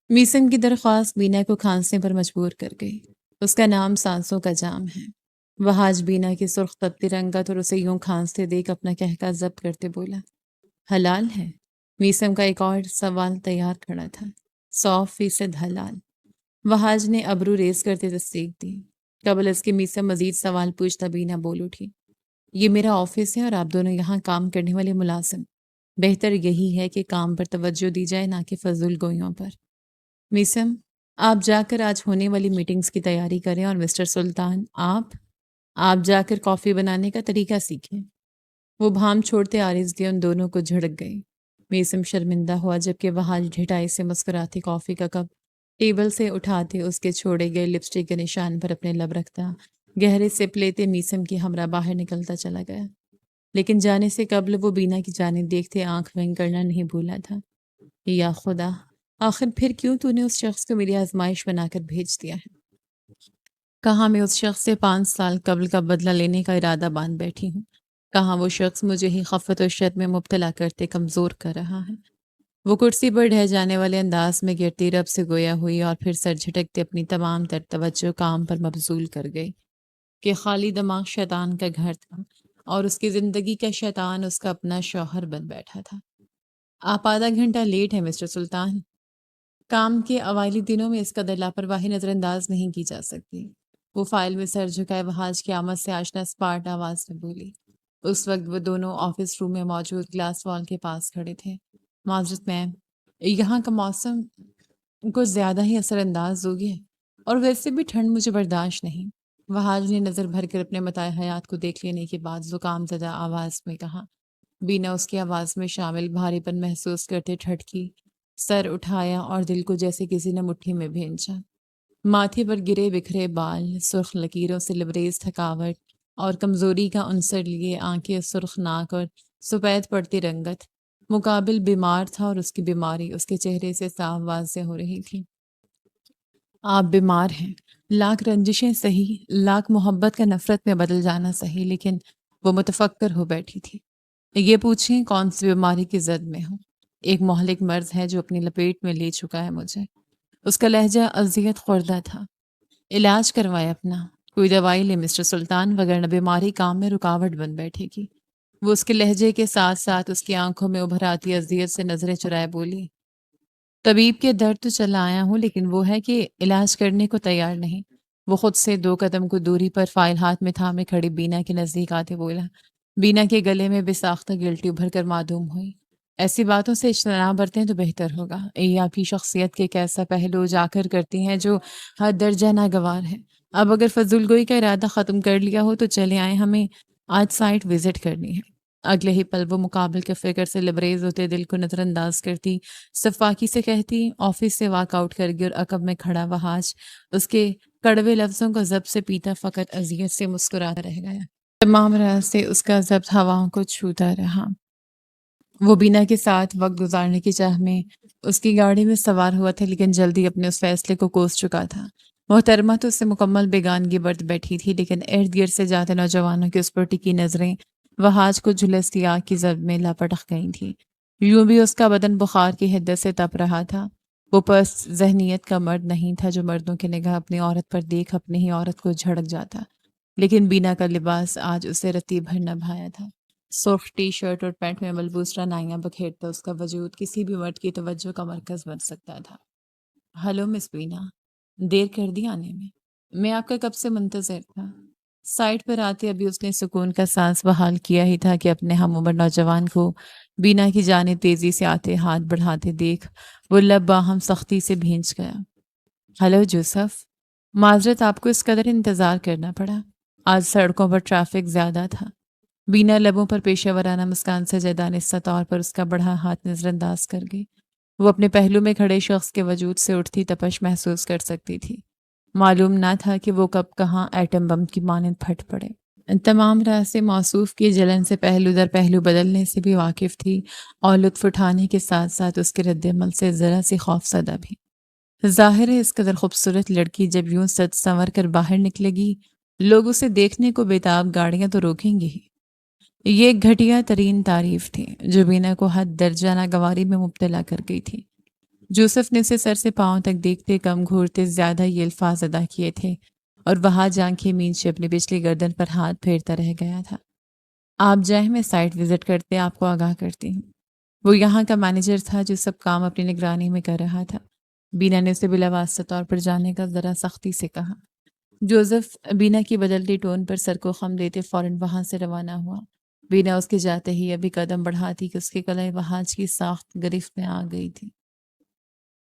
میسم کی درخواست بینا کو کھانسنے پر مجبور کر گئی۔ اس کا نام سانسوں کا جام ہے۔ وہاج بینا کی سرخ تپتی رنگت اور اسے یوں کھانستے دیکھ اپنا کہکا ضبط کرتے بولا، حلال ہے؟ میسم کا ایک اور سوال تیار کھڑا تھا۔ 100% حلال۔ وہاج نے ابرو ریز کرتے تصدیق دی۔ قبل اس کے میسم مزید سوال پوچھتا بینا بول اٹھی، یہ میرا آفس ہے اور آپ دونوں یہاں کام کرنے والے ملازم، بہتر یہی ہے کہ کام پر توجہ دی جائے نہ کہ فضول گوئیوں پر۔ میسم، آپ جا کر آج ہونے والی میٹنگز کی تیاری کریں اور مسٹر سلطان آپ جا کر کافی بنانے کا طریقہ سیکھیں۔ وہ بھام چھوڑتے عارض دے ان دونوں کو جھڑک گئی۔ میسم شرمندہ ہوا جبکہ وہاں ڈھٹائی سے مسکراتی کافی کا کپ ٹیبل سے اٹھاتے اس کے چھوڑے گئے لپسٹک کے نشان پر اپنے لب رکھتا گہرے سپ لیتے میسم کی ہمراہ باہر نکلتا چلا گیا، لیکن جانے سے قبل وہ بینا کی جانب دیکھتے آنکھ ونگ کرنا نہیں بھولا تھا۔ یا خدا، آخر پھر کیوں تو نے اس شخص کو میری آزمائش بنا کر بھیج دیا ہے؟ کہاں میں اس شخص سے 5 سال قبل کا بدلہ لینے کا ارادہ باندھ بیٹھی ہوں؟ کہاں وہ شخص مجھے ہی خفت و شر میں مبتلا کرتے کمزور کر رہا ہے؟ وہ کرسی پر ڈھہ جانے والے انداز میں گرتی رب سے گویا ہوئی اور پھر سر جھٹکتے اپنی تمام تر توجہ کام پر مبذول کر گئی کہ خالی دماغ شیطان کا گھر تھا اور اس کی زندگی کا شیطان اس کا اپنا شوہر بن بیٹھا تھا۔ آپ آدھا گھنٹہ لیٹ ہیں مسٹر سلطان۔ کام کے اوائلی دنوں میں اس قدر لاپرواہی نظر انداز نہیں کی جا سکتی۔ وہ فائل میں سر جھکائے وہاج کی آمد سے آشنا سپاٹ آواز میں بولی۔ اس وقت وہ دونوں آفس روم میں موجود گلاس وال کے پاس کھڑے تھے۔ معذرت میم، یہاں کا موسم کچھ زیادہ ہی اثر انداز ہو گیا ہے اور ویسے بھی ٹھنڈ مجھے برداشت نہیں۔ وہاج نے نظر بھر کر اپنے متاع حیات کو دیکھ لینے کے بعد زکام زدہ آواز میں کہا۔ بینا اس کی آواز میں شامل بھاری پن محسوس کرتے ٹھٹکی، سر اٹھایا اور دل کو جیسے کسی نے مٹھی میں بھینچا۔ ماتھے پر گرے بکھرے بال، سرخ لکیروں سے لبریز تھکاوٹ اور کمزوری کا عنصر لیے آنکھیں سرخ ناک اور سفید پڑتی رنگت، مقابل بیمار تھا اور اس کی بیماری اس کے چہرے سے صاف واضح ہو رہی تھی۔ آپ بیمار ہیں، لاکھ رنجشیں سہی، لاکھ محبت کا نفرت میں بدل جانا سہی، لیکن وہ متفکر ہو بیٹھی تھی۔ یہ پوچھیں کون سی بیماری کی زد میں ہوں؟ ایک مہلک مرض ہے جو اپنی لپیٹ میں لے چکا ہے مجھے۔ اس کا لہجہ اذیت خوردہ تھا۔ علاج کروائے اپنا، کوئی دوائی لے مسٹر سلطان، وگرنہ بیماری کام میں رکاوٹ بن بیٹھے گی۔ وہ اس کے لہجے کے ساتھ ساتھ اس کی آنکھوں میں ابھر آتی اذیت سے نظریں چرائے بولی۔ طبیب کے در تو چلا آیا ہوں، لیکن وہ ہے کہ علاج کرنے کو تیار نہیں۔ وہ خود سے 2 قدم کو دوری پر فائل ہاتھ میں تھامے کھڑی بینا کے نزدیک آتے بولا۔ بینا کے گلے میں بے ساختہ گلٹی ابھر کر معدوم ہوئی۔ ایسی باتوں سے اجتناب برتیں تو بہتر ہوگا۔ یہ آپ کی شخصیت کے کیسا پہلو اجاگر کرتی ہیں جو ہر درجہ ناگوار ہے۔ اب اگر فضول گوئی کا ارادہ ختم کر لیا ہو تو چلے آئیں، ہمیں آج سائٹ وزٹ کرنی ہے۔ اگلے ہی پل وہ مقابل کے فکر سے لبریز ہوتے دل کو نظر انداز کرتی صفاکی سے کہتی آفس سے واک آؤٹ کر گئی اور عقب میں کھڑا وہاج اس کے کڑوے لفظوں کا ضبط سے پیتا فقط اذیت سے مسکراتا رہ گیا۔ تمام راز سے اس کا ضبط ہواؤں کو چھوتا رہا۔ وہ بینا کے ساتھ وقت گزارنے کی چاہ میں اس کی گاڑی میں سوار ہوا تھا، لیکن جلدی اپنے اس فیصلے کو کوس چکا تھا۔ محترمہ تو اس سے مکمل بیگانگی برت بیٹھی تھی، لیکن ارد گرد سے جاتے نوجوانوں کی اس پر ٹکی نظریں وہاج کو جھلستی آگ کی زد میں لاپٹک گئی تھیں۔ یوں بھی اس کا بدن بخار کی حدت سے تپ رہا تھا۔ وہ پست ذہنیت کا مرد نہیں تھا جو مردوں کی نگاہ اپنی عورت پر دیکھ اپنی ہی عورت کو جھڑک جاتا، لیکن بینا کا لباس آج اسے رتی بھر نہ بھایا تھا۔ سرخ ٹی شرٹ اور پینٹ میں ملبوس رعنائیاں بکھیرتا اس کا وجود کسی بھی مرد کی توجہ کا مرکز بن سکتا تھا۔ ہلو مس بینا، دیر کر دی آنے میں آپ کا کب سے منتظر تھا۔ سائٹ پر آتے ابھی اس نے سکون کا سانس بحال کیا ہی تھا کہ اپنے ہم عمر نوجوان کو بینا کی جانب تیزی سے آتے ہاتھ بڑھاتے دیکھ وہ لب باہم سختی سے بھینچ گیا۔ ہلو جوسف، معذرت آپ کو اس قدر انتظار کرنا پڑا، آج سڑکوں پر ٹریفک زیادہ تھا۔ بینا لبوں پر پیشہ ورانہ مسکان سے جیدانستہ طور پر اس کا بڑھا ہاتھ نظر انداز کر گئی۔ وہ اپنے پہلو میں کھڑے شخص کے وجود سے اٹھتی تپش محسوس کر سکتی تھی۔ معلوم نہ تھا کہ وہ کب کہاں ایٹم بم کی مانند پھٹ پڑے۔ تمام راز سے موصوف کی جلن سے پہلو در پہلو بدلنے سے بھی واقف تھی اور لطف اٹھانے کے ساتھ ساتھ اس کے رد عمل سے ذرا سی خوف زدہ بھی۔ ظاہر ہے اس قدر خوبصورت لڑکی جب یوں سج سنور کر باہر نکلے گی، لوگ اسے دیکھنے کو بےتاب گاڑیاں تو روکیں گے ہی۔ یہ ایک گھٹیا ترین تعریف تھی جو بینا کو حد درجہ ناگواری میں مبتلا کر گئی تھی۔ یوسف نے اسے سر سے پاؤں تک دیکھتے کم گھورتے زیادہ یہ الفاظ ادا کیے تھے اور وہاں آنکھیں مینچے اپنی پچھلی گردن پر ہاتھ پھیرتا رہ گیا تھا۔ آپ جائیں، میں سائٹ وزٹ کرتے آپ کو آگاہ کرتی ہوں۔ وہ یہاں کا مینیجر تھا جو سب کام اپنی نگرانی میں کر رہا تھا۔ بینا نے اسے بلا واسطہ طور پر جانے کا ذرا سختی سے کہا۔ جوزف بینا کی بدلتی ٹون پر سر کو خم دیتے فوراً وہاں سے روانہ ہوا۔ بینا اس کے جاتے ہی ابھی قدم بڑھاتی کہ اس کے گلے وہاج کی ساخت گرفت میں آ گئی تھی۔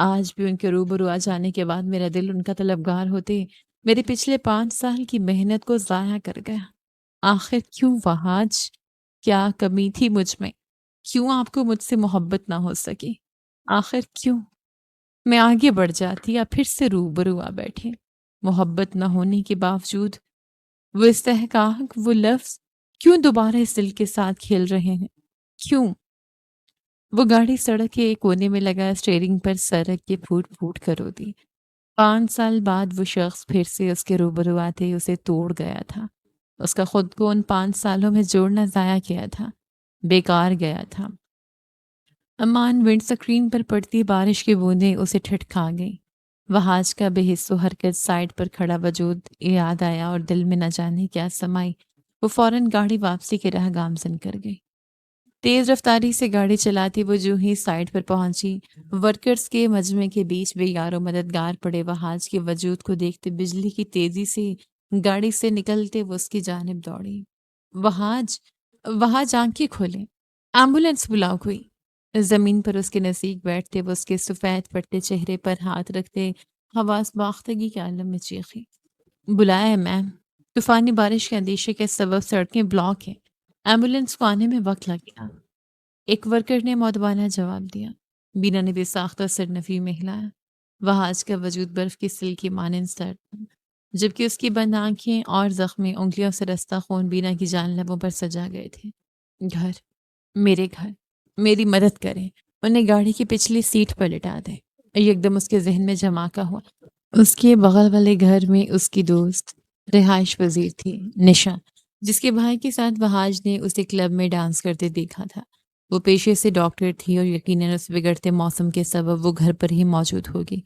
آج بھی ان کے روبرو آ جانے کے بعد میرا دل ان کا طلبگار ہوتے میرے پچھلے 5 سال کی محنت کو ضائع کر گیا۔ آخر کیوں وہاج؟ کیا کمی تھی مجھ میں؟ کیوں آپ کو مجھ سے محبت نہ ہو سکی؟ آخر کیوں؟ میں آگے بڑھ جاتی یا پھر سے روبرو آ بیٹھے۔ محبت نہ ہونے کے باوجود وہ استحقاق، وہ لفظ کیوں دوبارہ اس دل کے ساتھ کھیل رہے ہیں؟ کیوں؟ وہ گاڑی سڑک کے ایک کونے میں لگا اسٹیئرنگ پر سڑک کے پھوٹ پھوٹ کر ہوتی۔ 5 سال بعد وہ شخص پھر سے اس کے روبرو آتے اسے توڑ گیا تھا۔ اس کا خود کو ان 5 سالوں میں جوڑنا ضائع کیا تھا، بیکار گیا تھا۔ امان ونڈ سکرین پر پڑتی بارش کی بوندیں اسے ٹھٹکا گئیں۔ وہاج کا بے حس و حرکت سائڈ پر کھڑا وجود یاد آیا اور دل میں نہ جانے کیا سمائی۔ وہ فوراً گاڑی واپسی کے راہ گامزن کر گئی۔ تیز رفتاری سے گاڑی چلاتی وہ جو ہی سائٹ پر پہنچی، ورکرز کے مجمع کے بیچ بے یار و مددگار پڑے وہاج کے وجود کو دیکھتے بجلی کی تیزی سے گاڑی سے نکلتے وہ اس کی جانب دوڑی۔ وہاج، وہاج آنکھیں کھولیں، ایمبولینس بلاؤ کوئی۔ زمین پر اس کے نزدیک بیٹھتے وہ اس کے سفید پٹے چہرے پر ہاتھ رکھتے حواس باختگی کے عالم میں چیخی۔ بلایا ہے میم، طوفانی بارش کے اندیشے کے سبب سڑکیں بلاک ہیں، ایمبولینس کو آنے میں وقت لگ گیا۔ ایک ورکر نے مودبانہ جواب دیا۔ بینا نے بے ساختہ سرنفی میں ہلایا۔ وہاج کا وجود برف کی سل کی مانند سرد تھا، جبکہ اس کی بند آنکھیں اور زخمی انگلیوں سے رستہ خون بینا کی جان لبوں پر سجا گئے تھے۔ گھر، میرے گھر، میری مدد کریں، انہیں گاڑی کی پچھلی سیٹ پر لٹا دیں۔ یکدم اس کے ذہن میں جھماکا ہوا۔ اس کے بغل والے گھر میں اس کی دوست رہائش پذیر تھی، نشا، جس کے بھائی کے ساتھ وہاج نے اسے کلب میں ڈانس کرتے دیکھا تھا۔ وہ پیشے سے ڈاکٹر تھی اور یقیناً اس بگڑتے موسم کے سبب وہ گھر پر ہی موجود ہوگی۔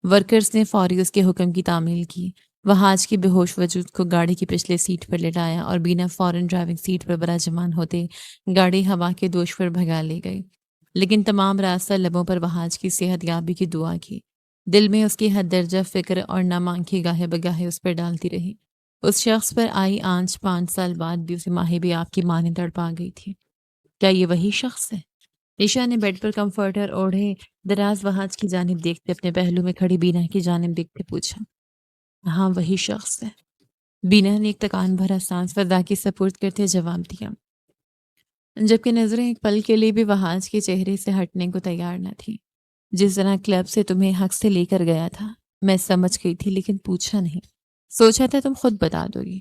ورکرز نے فوری اس کے حکم کی تعمیل کی۔ وہاج کے بے ہوش وجود کو گاڑی کی پچھلے سیٹ پر لٹایا اور بینا فوراً ڈرائیونگ سیٹ پر براجمان ہوتے گاڑی ہوا کے دوش پر بھگا لے گئی۔ لیکن تمام راستہ لبوں پر وہاج کی صحت یابی کی دعا کی۔ دل میں اس کی حد درجہ فکر اور نم آنکھیں گاہے بگاہے اس پر ڈالتی رہی۔ اس شخص پر آئی آنچ 5 سال بعد بھی اسے ماہی بھی آپ کی ماں نے تڑپا گئی تھی۔ کیا یہ وہی شخص ہے؟ عشا نے بیڈ پر کمفرٹر اوڑھے دراز وہاج کی جانب دیکھتے اپنے پہلو میں کھڑی بینا کی جانب دیکھتے پوچھا۔ ہاں وہی شخص ہے، بینا نے ایک تکان بھرا سانس فضا کی سپرد کرتے جواب دیا، جبکہ نظریں ایک پل کے لیے بھی وہاج کے چہرے سے ہٹنے کو تیار نہ تھی۔ جس طرح کلب سے تمہیں حق سے لے کر گیا تھا، میں سمجھ گئی تھی لیکن پوچھا نہیں۔ سوچا تھا تم خود بتا دو گی۔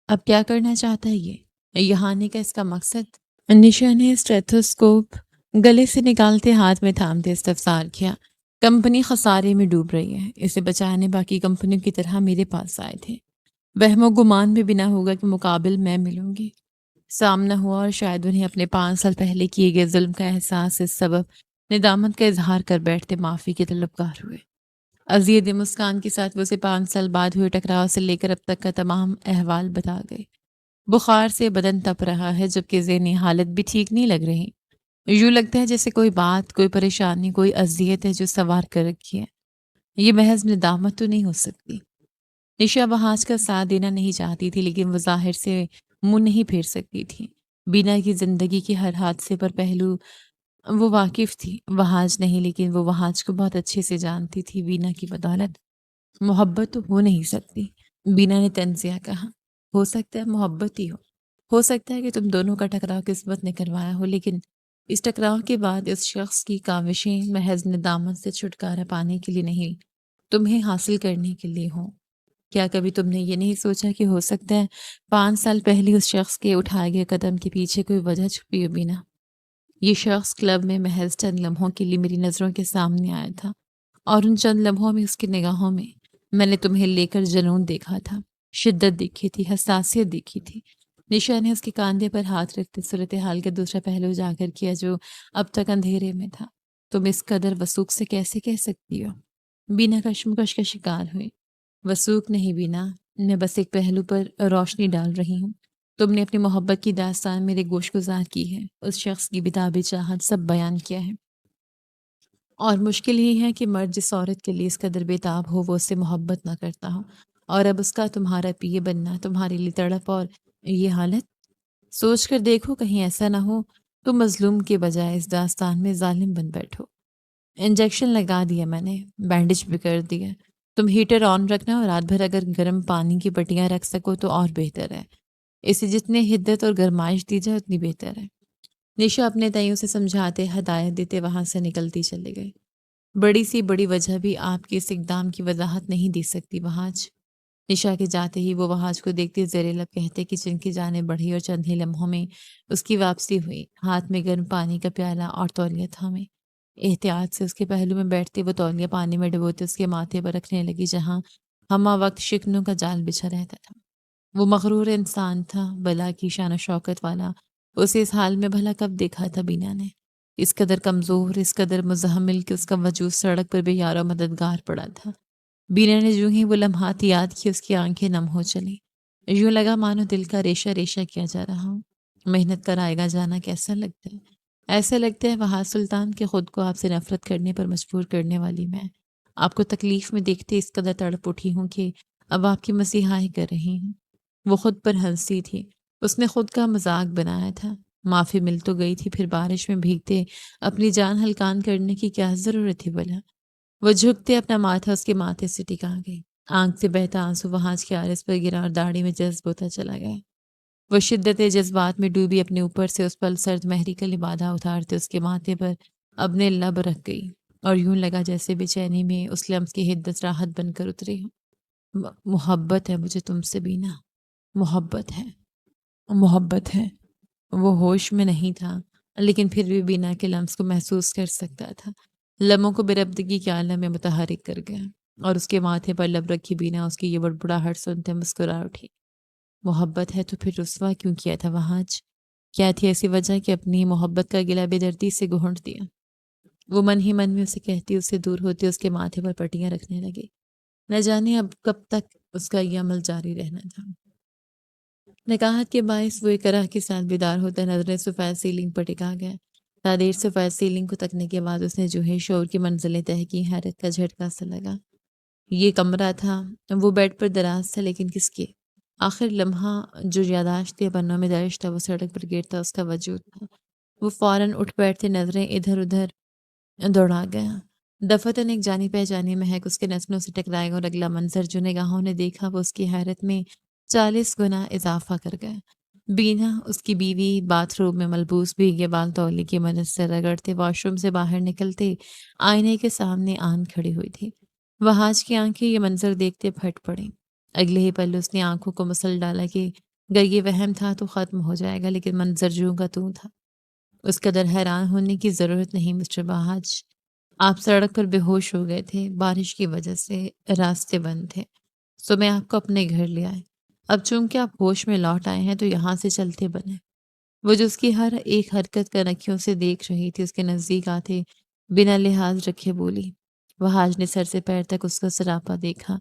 اب کیا کرنا چاہتا ہے یہ یہاں آنے کا اس کا مقصد؟ نشا نے اسٹیتھوسکوپ گلے سے نکالتے ہاتھ میں تھامتے استفسار کیا۔ کمپنی خسارے میں ڈوب رہی ہے، اسے بچانے باقی کمپنیوں کی طرح میرے پاس آئے تھے۔ وہم و گمان میں بنا ہوگا کہ مقابل میں ملوں گی۔ سامنا ہوا اور شاید انہیں اپنے 5 سال پہلے کیے گئے ظلم کا احساس اس سبب ندامت کا اظہار کر بیٹھتے معافی کے طلبگار ہوئے۔ ازید مسکان کے ساتھ وہ اسے 5 سال بعد ہوئے ٹکراؤ سے لے کر اب تک کا تمام احوال بتا گئے۔ بخار سے بدن تپ رہا ہے جبکہ ذہنی حالت بھی ٹھیک نہیں لگ رہی۔ یوں لگتا ہے جیسے کوئی بات، کوئی پریشانی، کوئی اذیت ہے جو سوار کر رکھی ہے۔ یہ محض ندامت تو نہیں ہو سکتی۔ نشا وہاج کا ساتھ دینا نہیں چاہتی تھی لیکن وہ ظاہر سے منہ نہیں پھیر سکتی تھی۔ بینا کی زندگی کے ہر حادثے پر پہلو وہ واقف تھی، وہاج نہیں، لیکن وہ وہاج کو بہت اچھے سے جانتی تھی۔ بینا کی بدولت محبت تو ہو نہیں سکتی، بینا نے تنزیہ کہا۔ ہو سکتا ہے محبت ہی ہو سکتا ہے کہ تم دونوں کا ٹکراؤ قسمت نے کروایا ہو، لیکن اس ٹکراؤ کے بعد اس شخص کی کاوشیں محض ندامت سے چھٹکارا پانے کے لیے نہیں، تمہیں حاصل کرنے کے لیے ہوں۔ کیا کبھی تم نے یہ نہیں سوچا کہ ہو سکتا ہے 5 سال پہلے اس شخص کے اٹھائے گئے قدم کے پیچھے کوئی وجہ چھپی ہو؟ بینا، یہ شخص کلب میں محض چند لمحوں کے لیے میری نظروں کے سامنے آیا تھا، اور ان چند لمحوں میں اس کی نگاہوں میں نے تمہیں لے کر جنون دیکھا تھا، شدت دیکھی تھی، حساسیت دیکھی تھی۔ نشا نے اس کے کاندھے پر ہاتھ رکھتے صورتحال کا دوسرا پہلو اجاگر کیا جو اب تک اندھیرے میں تھا۔ تم اس قدر وثوق سے کیسے کہہ سکتی ہو؟ بینا کشمکش کا شکار ہوئی۔ وثوق نہیں بینا، میں بس ایک پہلو پر روشنی ڈال رہی ہوں۔ تم نے اپنی محبت کی داستان میرے گوش گزار کی ہے، اس شخص کی بتابی چاہت سب بیان کیا ہے، اور مشکل ہی ہے کہ مرد جس عورت کے لیے اس قدر بےتاب ہو وہ اس سے محبت نہ کرتا ہو، اور اب اس کا تمہارا پیے بننا، تمہارے لیے تڑپ اور یہ حالت۔ سوچ کر دیکھو کہیں ایسا نہ ہو تم مظلوم کے بجائے اس داستان میں ظالم بن بیٹھو۔ انجیکشن لگا دیا میں نے، بینڈیج بھی کر دیا۔ تم ہیٹر آن رکھنا اور رات بھر اگر گرم پانی کی پٹیاں رکھ سکو تو اور بہتر ہے۔ اسے جتنی حدت اور گرمائش دی جائے اتنی بہتر ہے۔ نشا اپنے تئیں اسے سمجھاتے ہدایت دیتے وہاں سے نکلتی چلی گئی۔ بڑی سی بڑی وجہ بھی آپ کے اس اقدام کی وضاحت نہیں دے سکتی وہاج۔ نشا کے جاتے ہی وہ وہاج کو دیکھتے زیر لب کہتے کچن کی جانب بڑھی اور چند ہی لمحوں میں اس کی واپسی ہوئی، ہاتھ میں گرم پانی کا پیالہ اور تولیہ تھامے۔ احتیاط سے اس کے پہلو میں بیٹھتے وہ تولیہ پانی میں ڈبوتے اس کے ماتھے پر رکھنے لگی جہاں ہمہ وقت شکنوں کا جال بچھا رہتا تھا۔ وہ مغرور انسان تھا، بلا کی شان و شوکت والا۔ اسے اس حال میں بھلا کب دیکھا تھا بینا نے؟ اس قدر کمزور، اس قدر مزاحمل کہ اس کا وجود سڑک پر بے یار و مددگار پڑا تھا۔ بینا نے جو ہی وہ لمحات یاد کی اس کی آنکھیں نم ہو چلیں۔ یوں لگا مانو دل کا ریشہ ریشہ کیا جا رہا ہوں۔ محنت کر آئے گا جانا کیسا لگتا ہے؟ ایسا لگتا ہے وہاج سلطان کہ خود کو آپ سے نفرت کرنے پر مجبور کرنے والی میں آپ کو تکلیف میں دیکھتے اس قدر تڑپ اٹھی ہوں کہ اب آپ کی مسیحائی کر رہی ہوں۔ وہ خود پر ہنسی تھی، اس نے خود کا مذاق بنایا تھا۔ معافی مل تو گئی تھی، پھر بارش میں بھیگتے اپنی جان ہلکان کرنے کی کیا ضرورت تھی بھلا؟ وہ جھکتے اپنا ماتھا اس کے ماتھے سے ٹکا گئی۔ آنکھ سے بہتا آنسو وہاج کے عارض پر گرا اور داڑھی میں جذب ہوتا چلا گیا۔ وہ شدت جذبات میں ڈوبی اپنے اوپر سے اس پل سرد مہری کا لبادہ اتارتے اس کے ماتھے پر اپنے لب رکھ گئی اور یوں لگا جیسے بے چینی میں اس لمس کی حدت راحت بن کر اتری ہوں۔ محبت ہے مجھے تم سے بینا، محبت ہے، محبت ہے۔ وہ ہوش میں نہیں تھا لیکن پھر بھی بینا کے لمس کو محسوس کر سکتا تھا۔ لمحوں کو بربدگی کے عالم میں متحرک کر گیا اور اس کے ماتھے پر لب رکھی بینا اس کی یہ بڑبڑاہٹ سنتے مسکرا اٹھی۔ محبت ہے تو پھر رسوا کیوں کیا تھا وہاج؟ کیا تھی ایسی وجہ کہ اپنی محبت کا گلہ بے دردی سے گھونٹ دیا؟ وہ من ہی من میں اسے کہتی، اس سے دور ہوتے اس کے ماتھے پر پٹیاں رکھنے لگے۔ نہ جانے اب کب تک اس کا یہ عمل جاری رہنا تھا۔ نکاحت کے باعث وہ ایک طرح کے ساتھ بیدار ہوتا نظریں سفید سیلنگ پر ٹکا گیا۔ تا دیر سفید سیلنگ کو تکنے کے بعد اس نے جو ہے شعور کی منزلیں طے کی، حیرت کا جھٹکا سا لگا۔ یہ کمرہ تھا، وہ بیڈ پر دراز تھا، لیکن کس کے؟ آخر لمحہ جو یاداشت کے پنوں میں درج تھا وہ سڑک پر گرتا اس کا وجود تھا۔ وہ فوراً اٹھ بیٹھتے نظریں ادھر ادھر دوڑا گیا۔ دفتن ایک جانی پہچانی مہک اس کے نسلوں سے ٹکرائے گا اور اگلا منظر جو نگاہوں نے دیکھا وہ اس کی حیرت میں 40 گنا اضافہ کر گیا۔ بینا، اس کی بیوی، باتھ روم میں ملبوس بھیگے بال تولی کی مدد سے رگڑتے واش روم سے باہر نکلتے آئینے کے سامنے آن کھڑی ہوئی تھی۔ وہاج کی آنکھیں یہ منظر دیکھتے پھٹ پڑیں۔ اگلے ہی پل اس نے آنکھوں کو مسل ڈالا کہ اگر یہ وہم تھا تو ختم ہو جائے گا، لیکن منظر جوں کا توں تھا۔ اس قدر حیران ہونے کی ضرورت نہیں مسٹر وہاج۔ آپ سڑک پر بے ہوش ہو گئے تھے، بارش کی وجہ سے راستے بند تھے، سو میں آپ کو اپنے گھر لے آئے۔ اب چونکہ آپ ہوش میں لوٹ آئے ہیں تو یہاں سے چلتے بنے۔ وہ جو اس کی ہر ایک حرکت کا نکھیوں سے دیکھ رہی تھی، اس کے نزدیک آتے بنا لحاظ رکھے بولی۔ وہاج نے سر سے پیر تک اس کا سراپا دیکھا۔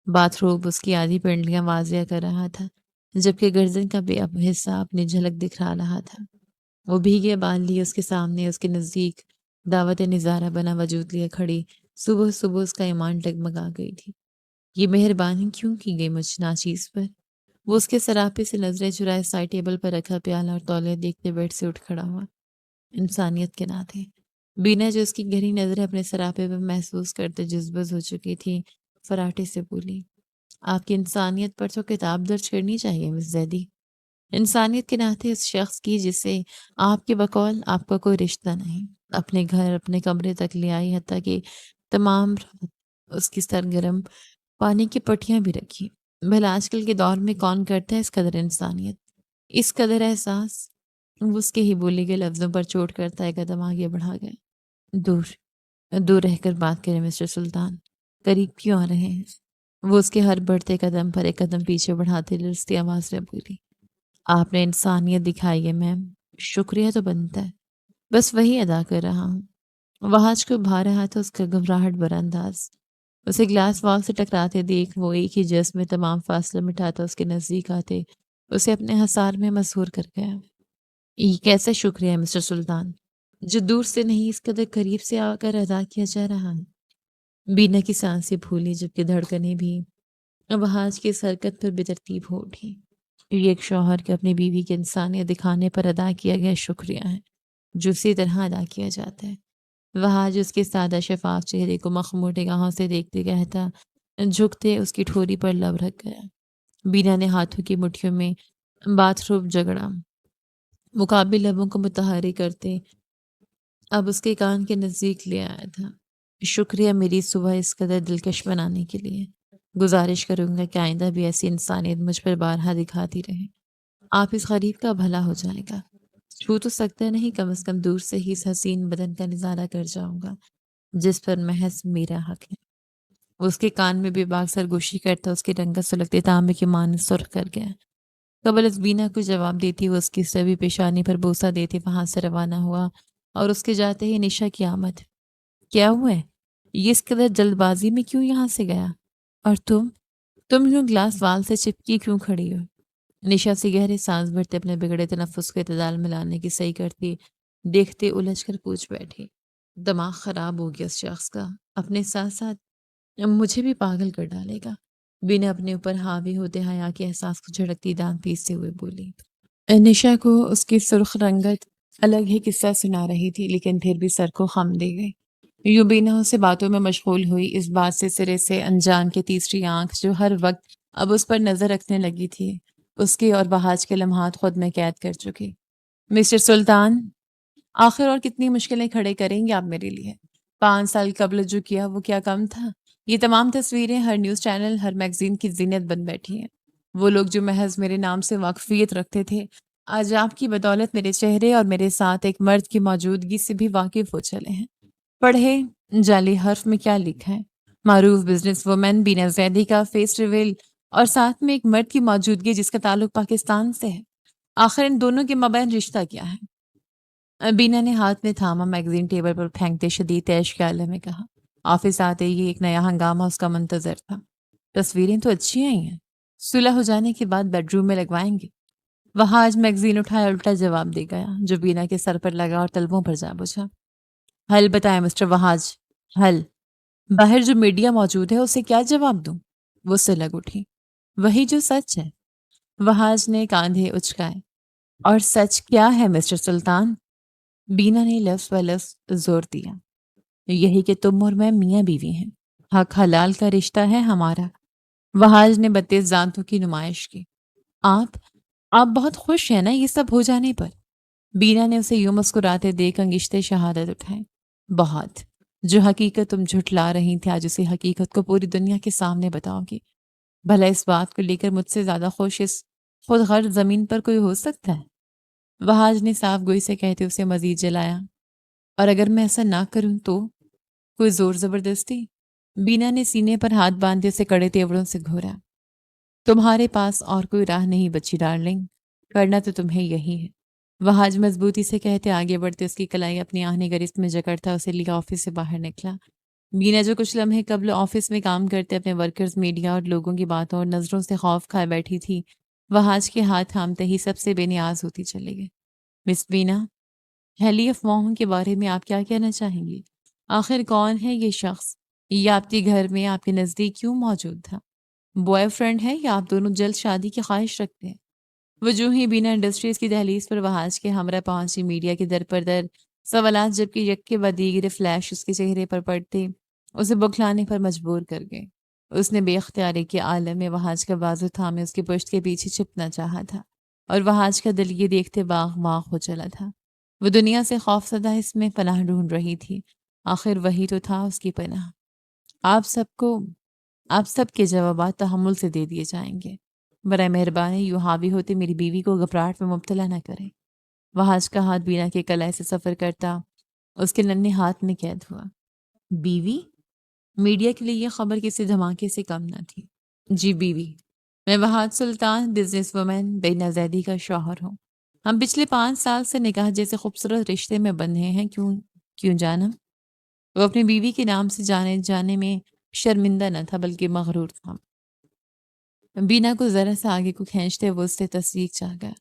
باتھ روب اس کی آدھی پنڈلیاں واضح کر رہا تھا، جبکہ گردن کا بے اب حصہ اپنی جھلک دکھا رہا تھا۔ وہ بھیگے بال لیے اس کے سامنے اس کے نزدیک دعوت نظارہ بنا وجود لیے کھڑی صبح صبح اس کا ایمان ڈگمگا گئی تھی۔ یہ مہربانی کیوں کی گئی مجھ ناچیز پر؟ وہ اس کے سراپے سے نظریں چرائے سائڈ ٹیبل پر رکھا پیالہ اور تولیہ دیکھتے بیڈ سے اٹھ کھڑا ہوا۔ انسانیت کے ناطے بینا جو اس کی گہری نظریں اپنے سراپے پر محسوس کرتے جذبز ہو چکی تھی، فراٹے سے بولی، آپ کی انسانیت پر تو کتاب درج کرنی چاہیے مس زیدی۔ انسانیت کے ناطے اس شخص کی جس سے آپ کے بقول آپ کا کوئی رشتہ نہیں، اپنے گھر اپنے کمرے تک لے آئی، حتیٰ کہ تمام رات اس کی سرگرم پانی کی پٹیاں بھی رکھی۔ بھلا آج کل کے دور میں کون کرتا ہے اس قدر انسانیت، اس قدر احساس؟ وہ اس کے ہی بولے گئے لفظوں پر چوٹ کرتا ایک قدم آگے بڑھا گیا۔ دور دور رہ کر بات کریں مسٹر سلطان، قریب کیوں آ رہے ہیں؟ وہ اس کے ہر بڑھتے قدم پر ایک قدم پیچھے بڑھاتے لرزتی آواز میں بولی، آپ نے انسانیت دکھائی ہے میم، شکریہ تو بنتا ہے، بس وہی ادا کر رہا ہوں۔ وہاج کو بھا رہا تھا اس کا گھبراہٹ بھرا انداز۔ اسے گلاس وال سے ٹکراتے دیکھ وہ ایک ہی جذب میں تمام فاصلہ مٹاتا اس کے نزدیک آتے اسے اپنے حصار میں مسحور کر گیا۔ یہ کیسا شکریہ ہے مسٹر سلطان، جو دور سے نہیں اس قدر قریب سے آ کر ادا کیا جا رہا ہے؟ بینا کی سانسیں پھولی جبکہ دھڑکنیں بھی وہاج کی اس حرکت پر بے ترتیب ہو اٹھی۔ یہ ایک شوہر کے اپنی بیوی کی انسانیت دکھانے پر ادا کیا گیا شکریہ ہے جو اسی طرح ادا کیا جاتا ہے۔ وہاج اس کے سادہ شفاف چہرے کو مخمور نگاہوں سے دیکھتے کہتا، جھکتے اس کی ٹھوری پر لب رکھ گیا۔ بینا نے ہاتھوں کی مٹھیوں میں باتھ روب جگڑا، مقابل لبوں کو متحرک کرتے اب اس کے کان کے نزدیک لے آیا تھا۔ شکریہ میری صبح اس قدر دلکش بنانے کے لیے۔ گزارش کروں گا کہ آئندہ بھی ایسی انسانیت مجھ پر بارہا دکھاتی رہے۔ آپ اس غریب کا بھلا ہو جائے گا۔ چھو تو سکتا نہیں، کم از کم دور سے ہی اس حسین بدن کا نظارہ کر جاؤں گا جس پر محض میرا حق ہے۔ اس کے کان میں بے باک سرگوشی کرتا اس کے رنگت سلگتے تانبے کی مانند سرخ کر گیا۔ قبل از بینا کو جواب دیتی وہ اس کی سبھی پیشانی پر بوسہ دیتی وہاں سے روانہ ہوا اور اس کے جاتے ہی نشا کی آمد۔ کیا ہوا ہے؟ یہ اس قدر جلد بازی میں کیوں یہاں سے گیا؟ اور تم یوں گلاس وال سے چپکی کیوں کھڑی ہو؟ نشا سے گہرے سانس بھرتے اپنے بگڑے تنفس کو اعتدال میں لانے کی صحیح کرتی دیکھتے الجھ کر پوچھ بیٹھی۔ دماغ خراب ہو گیا اس شخص کا، اپنے ساتھ ساتھ مجھے بھی پاگل کر ڈالے گا۔ بینا اپنے اوپر حاوی ہوتے حیا کے احساس کو جھڑکتی دانت پیستے ہوئے بولی۔ نشا کو اس کی سرخ رنگت الگ ہی قصہ سنا رہی تھی، لیکن پھر بھی سر کو خم دے گئی۔ یوں بینا اسے باتوں میں مشغول ہوئی، اس بات سے سرے سے انجان کی تیسری آنکھ جو ہر وقت اب اس پر نظر رکھنے لگی تھی، اس کے اور بہاج کے لمحات خود میں قید کر چکی۔ مسٹر سلطان، آخر اور کتنی مشکلیں کھڑے کریں گے آپ میرے لیے؟ 5 سال قبل جو کیا وہ کیا کم تھا؟ یہ تمام تصویریں ہر نیوز چینل، ہر میگزین کی زینت بن بیٹھی ہیں۔ وہ لوگ جو محض میرے نام سے واقفیت رکھتے تھے، آج آپ کی بدولت میرے چہرے اور میرے ساتھ ایک مرد کی موجودگی سے بھی واقف ہو چلے ہیں۔ پڑھے جعلی حرف میں کیا لکھا ہے؟ معروف بزنس وومن بینا زیدی کا فیس ریویل، اور ساتھ میں ایک مرد کی موجودگی جس کا تعلق پاکستان سے ہے۔ آخر ان دونوں کے مابین رشتہ کیا ہے؟ بینا نے ہاتھ میں تھاما میگزین ٹیبل پر پھینکتے شدید تیش کے عالم میں کہا۔ آفس آتے ہی ایک نیا ہنگامہ اس کا منتظر تھا۔ تصویریں تو اچھی آئی ہیں، صلح ہو جانے کے بعد بیڈ روم میں لگوائیں گے۔ وہاں آج میگزین اٹھایا الٹا جواب دے گیا جو بینا کے سر پر لگا اور تلووں پر جا بجھا۔ حل بتائیں مسٹر وہاج، حل۔ باہر جو میڈیا موجود ہے اسے کیا جواب دوں؟ وہ سے لگ اٹھی۔ وہی جو سچ ہے۔ وہاج نے کاندھے اچکائے۔ اور سچ کیا ہے مسٹر سلطان؟ بینا نے لفظ و لفظ زور دیا۔ یہی کہ تم اور میں میاں بیوی ہیں، حق حلال کا رشتہ ہے ہمارا۔ وہاج نے 32 دانتوں کی نمائش کی۔ آپ بہت خوش ہیں نا یہ سب ہو جانے پر؟ بینا نے اسے یوں مسکراتے دیکھ انگشتے شہادت اٹھائے۔ بہت۔ جو حقیقت تم جھٹلا رہی تھی آج اسی حقیقت کو پوری دنیا کے سامنے بتاؤ گی۔ بھلا اس بات کو لے کر مجھ سے زیادہ خوش اس خود غرض زمین پر کوئی ہو سکتا ہے؟ وہاج نے صاف گوئی سے کہتے اسے مزید جلایا۔ اور اگر میں ایسا نہ کروں تو؟ کوئی زور زبردستی؟ بینا نے سینے پر ہاتھ باندھے اسے کڑے تیوروں سے گھورا۔ تمہارے پاس اور کوئی راہ نہیں بچی ڈارلنگ، کرنا تو تمہیں یہی ہے۔ وہاج مضبوطی سے کہتے آگے بڑھتے اس کی کلائی اپنی آہنی گرفت میں جکڑتا اسے لے آفس سے باہر نکلا۔ بینا جو کچھ لمحے قبل آفس میں کام کرتے اپنے ورکرز، میڈیا اور لوگوں کی باتوں اور نظروں سے خوف کھائے بیٹھی تھی، وہاج کے ہاتھ تھامتے ہی سب سے بے نیاز ہوتی چلی گئی۔ مس بینا، ہیلی افواہوں کے بارے میں آپ کیا کہنا چاہیں گی؟ آخر کون ہے یہ شخص؟ یہ آپ کے گھر میں آپ کے نزدیک کیوں موجود تھا؟ بوائے فرینڈ ہے یا آپ دونوں جلد شادی کی خواہش رکھتے ہیں؟ وجوہ ہی بینا انڈسٹریز کی دہلیز پر وہاج کے ہمراہ پہنچی، میڈیا کے در پر در سوالات جبکہ یک کے بعد دیگر فلیش اس کے چہرے پر پڑتے اسے بکھلانے پر مجبور کر گئے۔ اس نے بے اختیاری کے عالم میں وہاج کا بازو تھامے اس کے پشت کے پیچھے چھپنا چاہا تھا، اور وہاج کا دل یہ دیکھتے باغ باغ ہو چلا تھا۔ وہ دنیا سے خوف زدہ اس میں پناہ ڈھونڈ رہی تھی، آخر وہی تو تھا اس کی پناہ۔ آپ سب کے جوابات تحمل سے دے دیے جائیں گے۔ برائے مہربانی یوں حاوی ہوتے میری بیوی کو گھبراہٹ میں مبتلا نہ کریں۔ وہاج کا ہاتھ بینا کے کلائی سے سفر کرتا اس کے ننھے ہاتھ میں قید ہوا۔ بیوی؟ میڈیا کے لیے یہ خبر کسی دھماکے سے کم نہ تھی۔ جی بیوی، میں وہاج سلطان، بزنس وومن بینا زیدی کا شوہر ہوں۔ ہم پچھلے 5 سال سے نکاح جیسے خوبصورت رشتے میں بندھے ہیں۔ کیوں جانم؟ وہ اپنی بیوی کے نام سے جانے میں شرمندہ نہ تھا بلکہ مغرور تھا۔ بینا کو ذرا سا آگے کو کھینچتے وہ اس سے تصدیق چاہ گیا۔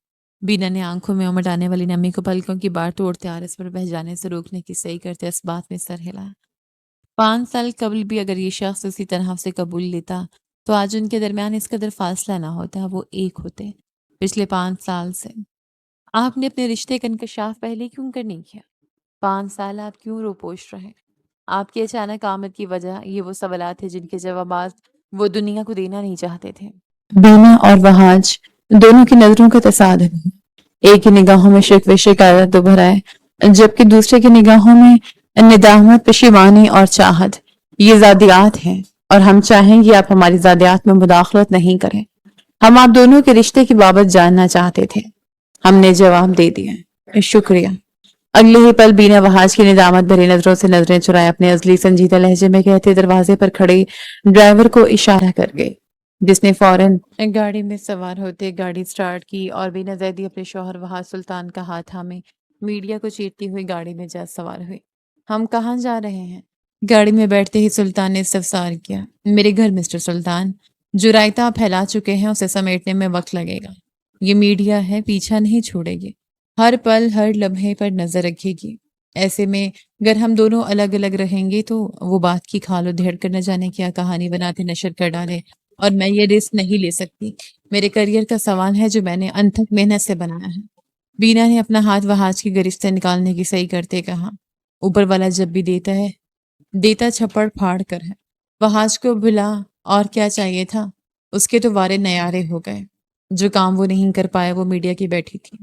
بینا نے آنکھوں میں امٹ آنے والی نمی کو پلکوں کی بار توڑتے آرس پر بہہ جانے سے روکنے کی صحیح کرتے اس بات میں سر ہلایا۔ 5 سال قبل بھی اگر یہ شخص اسی طرح سے قبول لیتا تو آج ان کے درمیان اس قدر فاصلہ نہ ہوتا، وہ ایک ہوتے۔ پچھلے 5 سال سے آپ نے اپنے رشتے کا انکشاف پہلے کیوں کر نہیں کیا؟ 5 سال آپ کیوں روپوش رہے؟ آپ کی اچانک آمد کی وجہ یہ وہ سوالات تھے جن کے جوابات وہ دنیا کو دینا نہیں چاہتے تھے۔ بینا اور وہاج دونوں کی نظروں کا تصادم ہوا۔ ایک کی نگاہوں میں شک و شکایت ابھر آئے جبکہ دوسرے کی نگاہوں میں ندامت، پشیمانی اور چاہت۔ یہ ذاتیات ہیں اور ہم چاہیں گے آپ ہماری ذاتیات میں مداخلت نہیں کریں۔ ہم آپ دونوں کے رشتے کی بابت جاننا چاہتے تھے۔ ہم نے جواب دے دیا۔ شکریہ۔ اگلے ہی پل بینا وہاج کی ندامت بھری نظروں سے نظریں چرائے اپنے ازلی سنجیدہ لہجے میں کہتے دروازے پر کھڑے ڈرائیور کو اشارہ کر گئے، جس نے فوراً گاڑی میں سوار ہوتے گاڑی سٹارٹ کی اور بینا زیدی اپنے شوہر وہاج سلطان کا ہاتھ تھامے میڈیا کو چیرتی ہوئی گاڑی میں جا سوار ہوئی۔ ہم کہاں جا رہے ہیں؟ گاڑی میں بیٹھتے ہی سلطان نے استفسار کیا۔ میرے گھر مسٹر سلطان، جو رائتہ آپ پھیلا چکے ہیں اسے سمیٹنے میں وقت لگے گا۔ یہ میڈیا ہے، پیچھا نہیں چھوڑے گی، ہر پل ہر لمحے پر نظر رکھے گی۔ ایسے میں اگر ہم دونوں الگ الگ رہیں گے تو وہ بات کی کھال و دھیڑ کر نہ جانے کیا کہانی بناتے نشر کر ڈالے، اور میں یہ رسک نہیں لے سکتی۔ میرے کریئر کا سوال ہے جو میں نے انتھک محنت سے بنایا ہے۔ بینا نے اپنا ہاتھ وہاج کی گرفت سے نکالنے کی صحیح کرتے کہا۔ اوپر والا جب بھی دیتا ہے، دیتا چھپڑ پھاڑ کر ہے۔ وہاج کو بھلا اور کیا چاہیے تھا؟ اس کے تو وارے نیارے ہو گئے۔ جو کام وہ نہیں کر پایا وہ میڈیا کی بیٹھی تھی۔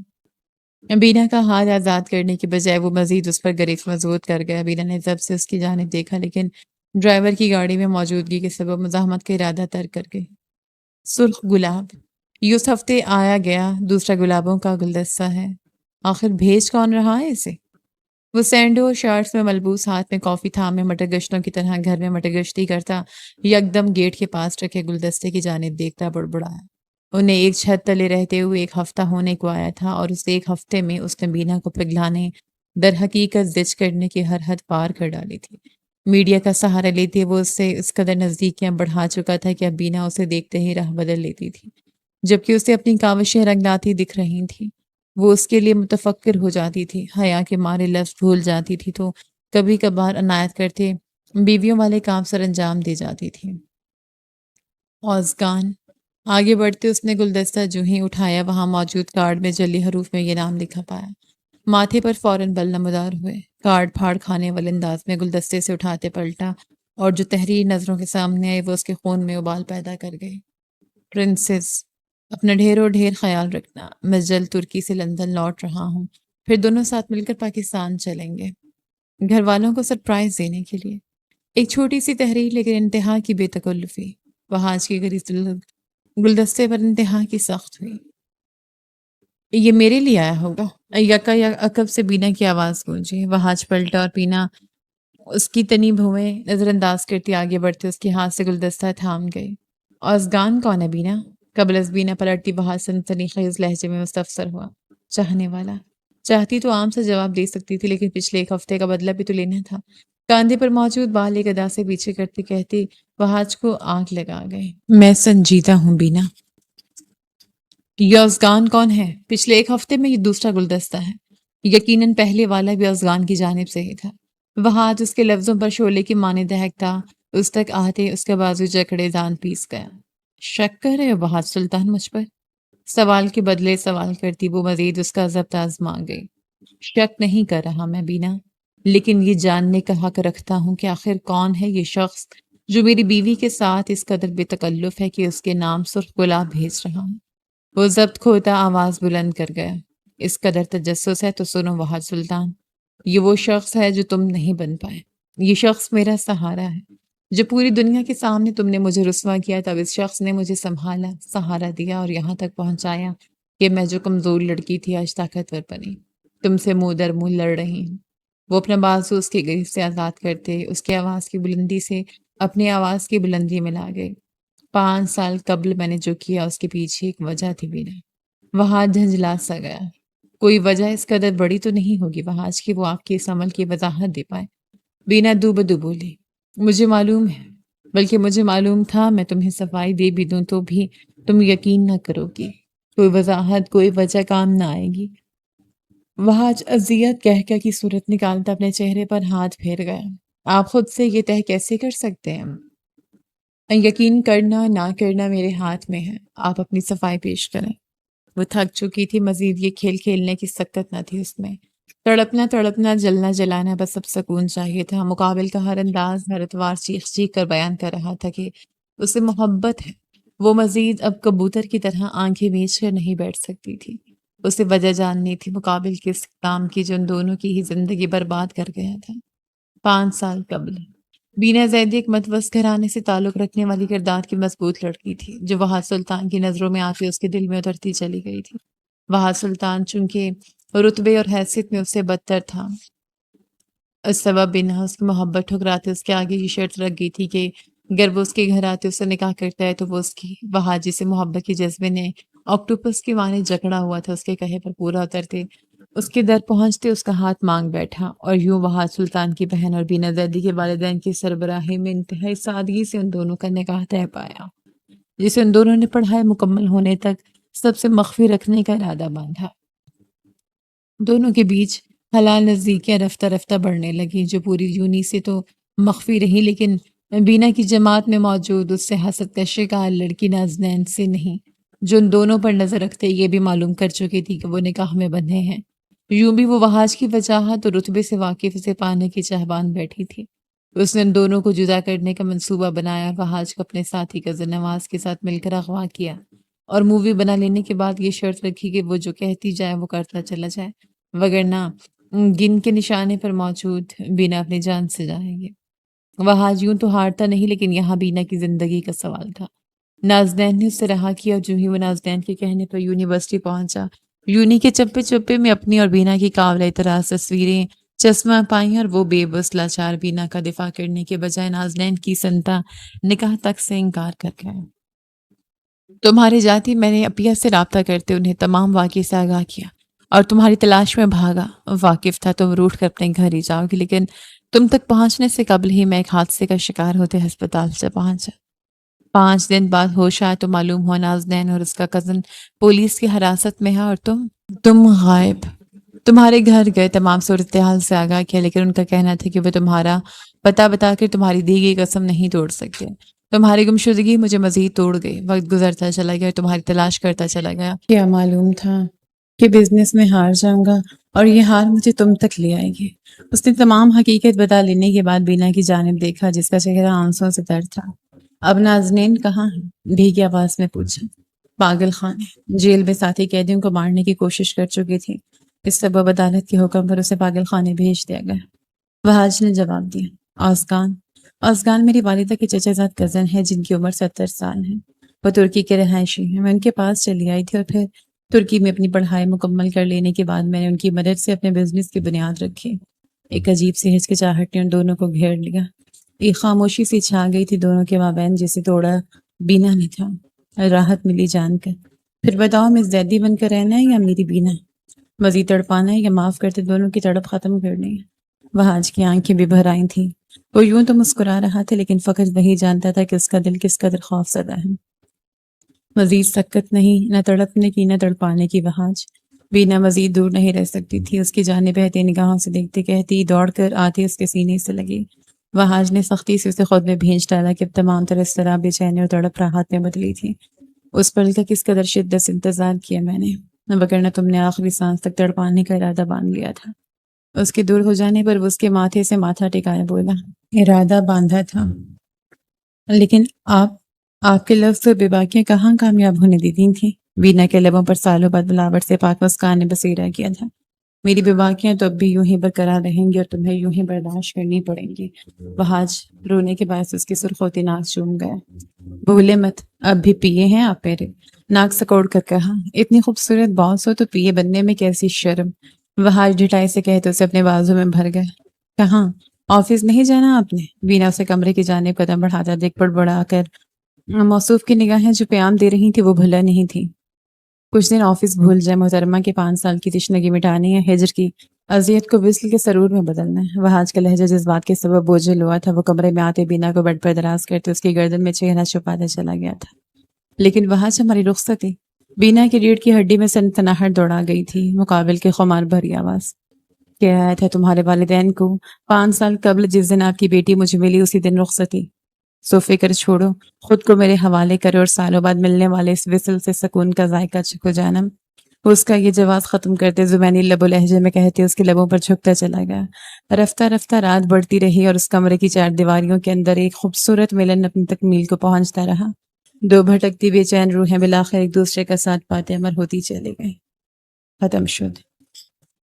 بینا کا ہاتھ آزاد کرنے کی بجائے وہ مزید اس پر گرفت مضبوط کر گیا۔ بینا نے ضبط سے اس کی جانب دیکھا لیکن ڈرائیور کی گاڑی میں موجودگی کے سبب مزاحمت کا ارادہ ترک کر گئی۔ سرخ گلاب یہ اس ہفتے آیا گیا دوسرا گلابوں کا گلدستہ ہے۔ آخر بھیج کون رہا ہے اسے؟ وہ سینڈو اور شارٹس میں ملبوس ہاتھ میں کافی تھامے مٹر گشتوں کی طرح گھر میں مٹر گشتی کرتا یکدم گیٹ کے پاس رکھے گلدستے کی جانب دیکھتا بڑبڑایا۔ انہیں ایک چھت تلے رہتے ہوئے ایک ہفتہ ہونے کو آیا تھا اور اس ایک ہفتے میں اس نے بینا کو پگلانے، در حقیقت زچ کرنے کی ہر حد پار کر ڈالی تھی۔ میڈیا کا سہارا لیتے وہ اس سے اس قدر نزدیکیاں بڑھا چکا تھا کہ اب بینا اسے دیکھتے ہی راہ بدل لیتی تھی، جبکہ اسے اپنی کاوشیں رنگلاتی دکھ رہی تھیں۔ وہ اس کے لیے متفکر ہو جاتی تھی، حیا کے مارے لفظ بھول جاتی تھی تو کبھی کبھار عنایت کرتے بیویوں والے کام سر انجام دے جاتی تھی۔ اوزگان آگے بڑھتے اس نے گلدستہ جو ہی اٹھایا وہاں موجود کارڈ میں جلی حروف میں یہ نام لکھا پایا۔ ماتھے پر فوراً بل نمودار ہوئے۔ کارڈ پھاڑ کھانے والے انداز میں گلدستے سے اٹھاتے پلٹا اور جو تحریر نظروں کے سامنے آئی وہ اس کے خون میں ابال پیدا کر گئی۔ پرنسس، اپنا ڈھیر و ڈھیر خیال رکھنا۔ میں جلد ترکی سے لندن لوٹ رہا ہوں، پھر دونوں ساتھ مل کر پاکستان چلیں گے، گھر والوں کو سرپرائز دینے کے لیے۔ ایک چھوٹی سی تحریر لیکن انتہا کی بے تکلفی۔ وہاج کی غریب گلدستے پر انتہا کی سخت ہوئی۔ یہ میرے لیے آیا ہوگا؟ یکا یک عقب سے بینا کی آواز گونجی۔ وہاج پلٹا اور بینا اس کی تنی بھویں نظر انداز کرتی آگے بڑھتے اس کے ہاتھ سے گلدستہ تھام گئی۔ اوزگان کون ہے بینا؟ قبل از بینا پلٹتی وہاج سنسنی خیز لہجے میں مستفسر ہوا۔ چاہنے والا۔ چاہتی تو عام سے جواب دے سکتی تھی لیکن پچھلے ایک ہفتے کا بدلہ بھی تو لینا تھا۔ کاندھے پر موجود بال ایک ادا سے پیچھے کرتے کہتی وہاج کو آنکھ لگا گئی۔ میں سنجیدہ ہوں بینا۔ یہ اوزگان کون ہے؟ پچھلے ایک ہفتے میں یہ دوسرا گلدستہ ہے۔ یقیناً پہلے والا بھی اوزگان کی جانب سے ہی تھا۔ وہاج اس کے لفظوں پر شعلے کی مانے دہکتا اس تک آتے اس کا بازو جکڑے دان پیس گیا۔ شک کر رہے ہو وہاج سلطان مجھ پر؟ سوال کے بدلے سوال کرتی وہ مزید اس کا ضبط آزما گئی۔ شک نہیں کر رہا میں بینا، لیکن یہ جاننے کا حق رکھتا ہوں کہ آخر کون ہے یہ شخص جو میری بیوی کے ساتھ اس قدر بے تکلف ہے کہ اس کے نام سرخ گلاب بھیج رہا ہوں۔ وہ ضبط کھوتا آواز بلند کر گیا۔ اس قدر تجسس ہے تو سنو وہاج سلطان، یہ وہ شخص ہے جو تم نہیں بن پائے۔ یہ شخص میرا سہارا ہے۔ جب پوری دنیا کے سامنے تم نے مجھے رسوا کیا تب اس شخص نے مجھے سنبھالا، سہارا دیا اور یہاں تک پہنچایا کہ میں جو کمزور لڑکی تھی آج طاقتور بنی، تم سے منہ در منہ لڑ رہی ہوں۔ وہ اپنا بازو اس کے گریف سے آزاد کرتے اس کی آواز کی بلندی سے اپنی آواز کی بلندی ملا گئے۔ 5 سال قبل میں نے جو کیا اس کے پیچھے ایک وجہ تھی بینا۔ وہاج جھنجھلا سا گیا۔ کوئی وجہ اس قدر بڑی تو نہیں ہوگی وہاج کہ وہ آپ کے اس عمل کی وضاحت دے پائے۔ بینا دو بدو بولی۔ مجھے معلوم ہے، بلکہ مجھے معلوم تھا میں تمہیں صفائی دے بھی دوں تو بھی تم یقین نہ کرو گی، کوئی وضاحت کوئی وجہ کام نہ آئے گی۔ وہاج اذیت کہہ کی صورت نکالتا اپنے چہرے پر ہاتھ پھیر گیا۔ آپ خود سے یہ طے کیسے کر سکتے ہیں؟ یقین کرنا نہ کرنا میرے ہاتھ میں ہے، آپ اپنی صفائی پیش کریں۔ وہ تھک چکی تھی، مزید یہ کھیل کھیلنے کی سکت نہ تھی اس میں۔ تڑپنا تڑپنا، جلنا جلانا، بس اب سکون چاہیے تھا۔ مقابل کا ہر انداز ہر اتوار چیخ چیخ کر بیان کر رہا تھا کہ اسے محبت ہے۔ وہ مزید اب کبوتر کی طرح آنکھیں میچ کر نہیں بیٹھ سکتی تھی۔ اسے وجہ جاننی تھی مقابل کس کام کی جو ان دونوں کی ہی زندگی برباد کر گیا تھا۔ 5 سال قبل بینا زیدی ایک متوسط گھرانے سے تعلق رکھنے والی کردار کی مضبوط لڑکی تھی جو وہاں سلطان کی نظروں میں آتی اس کے دل میں اترتی چلی گئی تھی۔ وہاں سلطان چونکہ رتبے اور حیثیت میں اس سے بدتر تھا، اس سبب بنا اس کی محبت ٹھکراتے اس کے آگے یہ شرط رکھ گئی تھی کہ اگر وہ اس کے گھر آتے اس سے نکاح کرتا ہے تو وہ اس کی وہاں جسے محبت کے جذبے نے آکٹوپس کی معنی جکڑا ہوا تھا اس کے کہے پر پورا اترتے، اس کے در پہنچتے اس کا ہاتھ مانگ بیٹھا، اور یوں وہاں سلطان کی بہن اور بینا زیدی کے والدین کی سربراہی میں انتہائی سادگی سے ان دونوں کا نکاح طے پایا، جسے ان دونوں نے پڑھائی مکمل ہونے تک سب سے مخفی رکھنے کا ارادہ باندھا۔ دونوں کے بیچ حلال نزدیکیاں رفتہ رفتہ بڑھنے لگیں جو پوری یونی سے تو مخفی رہی، لیکن بینا کی جماعت میں موجود اس سے حسد کا شکار لڑکی نازنین سے نہیں، جو ان دونوں پر نظر رکھتے یہ بھی معلوم کر چکی تھی کہ وہ نکاح میں بندھے ہیں۔ یوں بھی وہ وحاج کی وجاہت اور رتبے سے واقف اسے پانے کی چاہبان بیٹھی تھی۔ اس نے ان دونوں کو جدا کرنے کا منصوبہ بنایا اور وحاج کو اپنے ساتھی کزن نواز کے ساتھ مل کر اغوا کیا، اور مووی بنا لینے کے بعد یہ شرط رکھی کہ وہ جو کہتی جائے وہ کرتا چلا جائے، وگرنہ گن کے نشانے پر موجود بینا اپنی جان سے جائیں گے۔ وحاج یوں تو ہارتا نہیں، لیکن یہاں بینا کی زندگی کا سوال تھا۔ نازنین نے اسے رہا کیا اور جو ہی وہ نازنین کے کہنے پر یونیورسٹی پہنچا، یونی کے چپے چپے میں اپنی اور بینا کی قابل اعتراض تصویریں چشمہ پائیں، اور وہ بے بس لاچار بینا کا دفاع کرنے کے بجائے نازنین کی سنتا نکاح تک سے انکار کر گئے۔ تمہارے جاتی میں نے اپیا سے رابطہ کرتے انہیں تمام واقعے سے آگاہ کیا اور تمہاری تلاش میں بھاگا۔ واقف تھا تم روٹ کر اپنے گھر ہی جاؤ گی، لیکن تم تک پہنچنے سے قبل ہی میں ایک حادثے کا شکار ہوتے ہسپتال سے پہنچا۔ 5 دن بعد ہوش آیا تو معلوم ہوا نازنین اور اس کا کزن پولیس کی حراست میں ہے اور تم غائب۔ تمہارے گھر گئے، تمام صورتحال سے آگاہ کیا، لیکن ان کا کہنا تھا کہ وہ تمہارا پتہ بتا کر تمہاری دی گئی قسم نہیں توڑ سکتے۔ تمہاری گمشدگی مجھے مزید توڑ گئی، وقت گزرتا چلا گیا اور تمہاری تلاش کرتا چلا گیا۔ کیا معلوم تھا کہ بزنس میں ہار جاؤں گا اور یہ ہار مجھے تم تک لے آئے گی۔ اس نے تمام حقیقت بتا لینے کے بعد بینا کی جانب دیکھا جس کا چہرہ آنسوں سے تر تھا۔ اب نازنین کہاں ہے؟ بھیگی آواز میں پوچھا۔ پاگل خانے، جیل میں ساتھی قیدیوں کو مارنے کی کوشش کر چکی تھی، اس سبب عدالت کے حکم پر اسے پاگل خانے بھیج دیا گیا۔ وحاج نے جواب دیا۔ ازگان میری والدہ کے چچا زاد کزن ہے جن کی عمر 70 سال ہے۔ وہ ترکی کے رہائشی ہیں۔ میں ان کے پاس چلی آئی تھی اور پھر ترکی میں اپنی پڑھائی مکمل کر لینے کے بعد میں نے ان کی مدد سے اپنے بزنس کی بنیاد رکھی۔ ایک عجیب سی ہچکچاہٹ نے ان دونوں کو گھیر لیا۔ ایک خاموشی سی چھا گئی تھی دونوں کے مابین جسے توڑا بینا نے تھا۔ راحت ملی جان کر۔ پھر بتاؤ میں زیدی بن کر رہنا ہے یا میری بینا؟ مزید تڑپانا ہے یا معاف کرتے دونوں کی تڑپ ختم کرنی ہے؟ وحاج کی آنکھیں بھی بھر آئی تھیں۔ وہ یوں تو مسکرا رہا تھا لیکن فقط وہی جانتا تھا کہ اس کا دل کس قدر خوف زدہ ہے۔ مزید سکت نہیں، نہ تڑپنے کی نہ تڑپانے کی وحاج۔ بینا مزید دور نہیں رہ سکتی تھی، اس کی جانب بہتی نگاہوں سے دیکھتے کہتی دوڑ کر آتی اس کے سینے سے لگی۔ وحاج نے سختی سے اسے خود میں بھیج ڈالا کہ اب تمام طرح اس طرح بے چینی اور تڑپ راحت میں بدلی تھی۔ اس پل کا کس قدر شدت سے انتظار کیا میں نے، وگرنہ تم نے آخری سانس تک تڑپانے کا ارادہ باندھ لیا تھا۔ اس کے دور ہو جانے پر وہ اس کے ماتھے سے ماتھا ٹکائے بولا، ارادہ باندھا تھا، لیکن آپ کے لفظ اور بے باکیاں کہاں کامیاب ہونے دیتی تھیں؟ بینا کے لبوں پر سالوں بعد بلاوٹ سے پاک مسکان نے بسیرا کیا تھا۔ میری بے باکیاں تو اب بھی یوں ہی برقرار رہیں گی اور تمہیں یوں ہی برداشت کرنی پڑیں گی۔ وحاج رونے کے باعث اس کی سرخوتی ناک چوم گیا۔ بھولے مت، اب بھی پیے ہیں آپ میرے؟ ناک سکوڑ کر کہا۔ اتنی خوبصورت باس ہو تو پیے بننے میں کیسی شرم؟ وحاج ڈھٹائی سے کہے تو اسے اپنے بازو میں بھر گئے۔ کہاں؟ آفس نہیں جانا آپ نے؟ بینا اسے کمرے کی جانب قدم بڑھاتا دیکھ بڑبڑا کر موصوف کی نگاہیں جو پیام دے رہی تھی وہ بھلا نہیں تھی۔ کچھ دن آفس بھول جائے، محترمہ کے 5 سال کی تشنگی مٹانی ہے، ہجر کی اذیت کو وصل کے سرور میں بدلنا ہے۔ وحاج کا لہجہ جس بات کے سبب بوجھل ہوا تھا وہ کمرے میں آتے بینا کو بیڈ پر دراز کرتے اس کی گردن میں چہرہ چھپاتا چلا گیا تھا۔ لیکن وحاج ہماری رخصتی؟ بینا کی ریڑھ کی ہڈی میں سنسناہٹ دوڑا گئی تھی، مقابل کے خمار بھری آواز۔ کیا آیا تھا تمہارے والدین کو 5 سال قبل جس دن آپ کی بیٹی مجھے ملی اسی دن رخصتی؟ سو فکر چھوڑو، خود کو میرے حوالے کرو اور سالوں بعد ملنے والے اس وصل سے سکون کا ذائقہ چکھو جانم۔ اس کا یہ جواز ختم کرتے زبانی لب و لہجے میں کہتے اس کے لبوں پر جھکتا چلا گیا۔ رفتہ رفتہ رات بڑھتی رہی اور اس کمرے کی چار دیواریوں کے اندر ایک خوبصورت ملن اپنی تکمیل کو پہنچتا رہا۔ دو بھٹکتی بے چین روحیں بالآخر ایک دوسرے کا ساتھ پاتے امر ہوتی چلی گئیں۔ ختم شد۔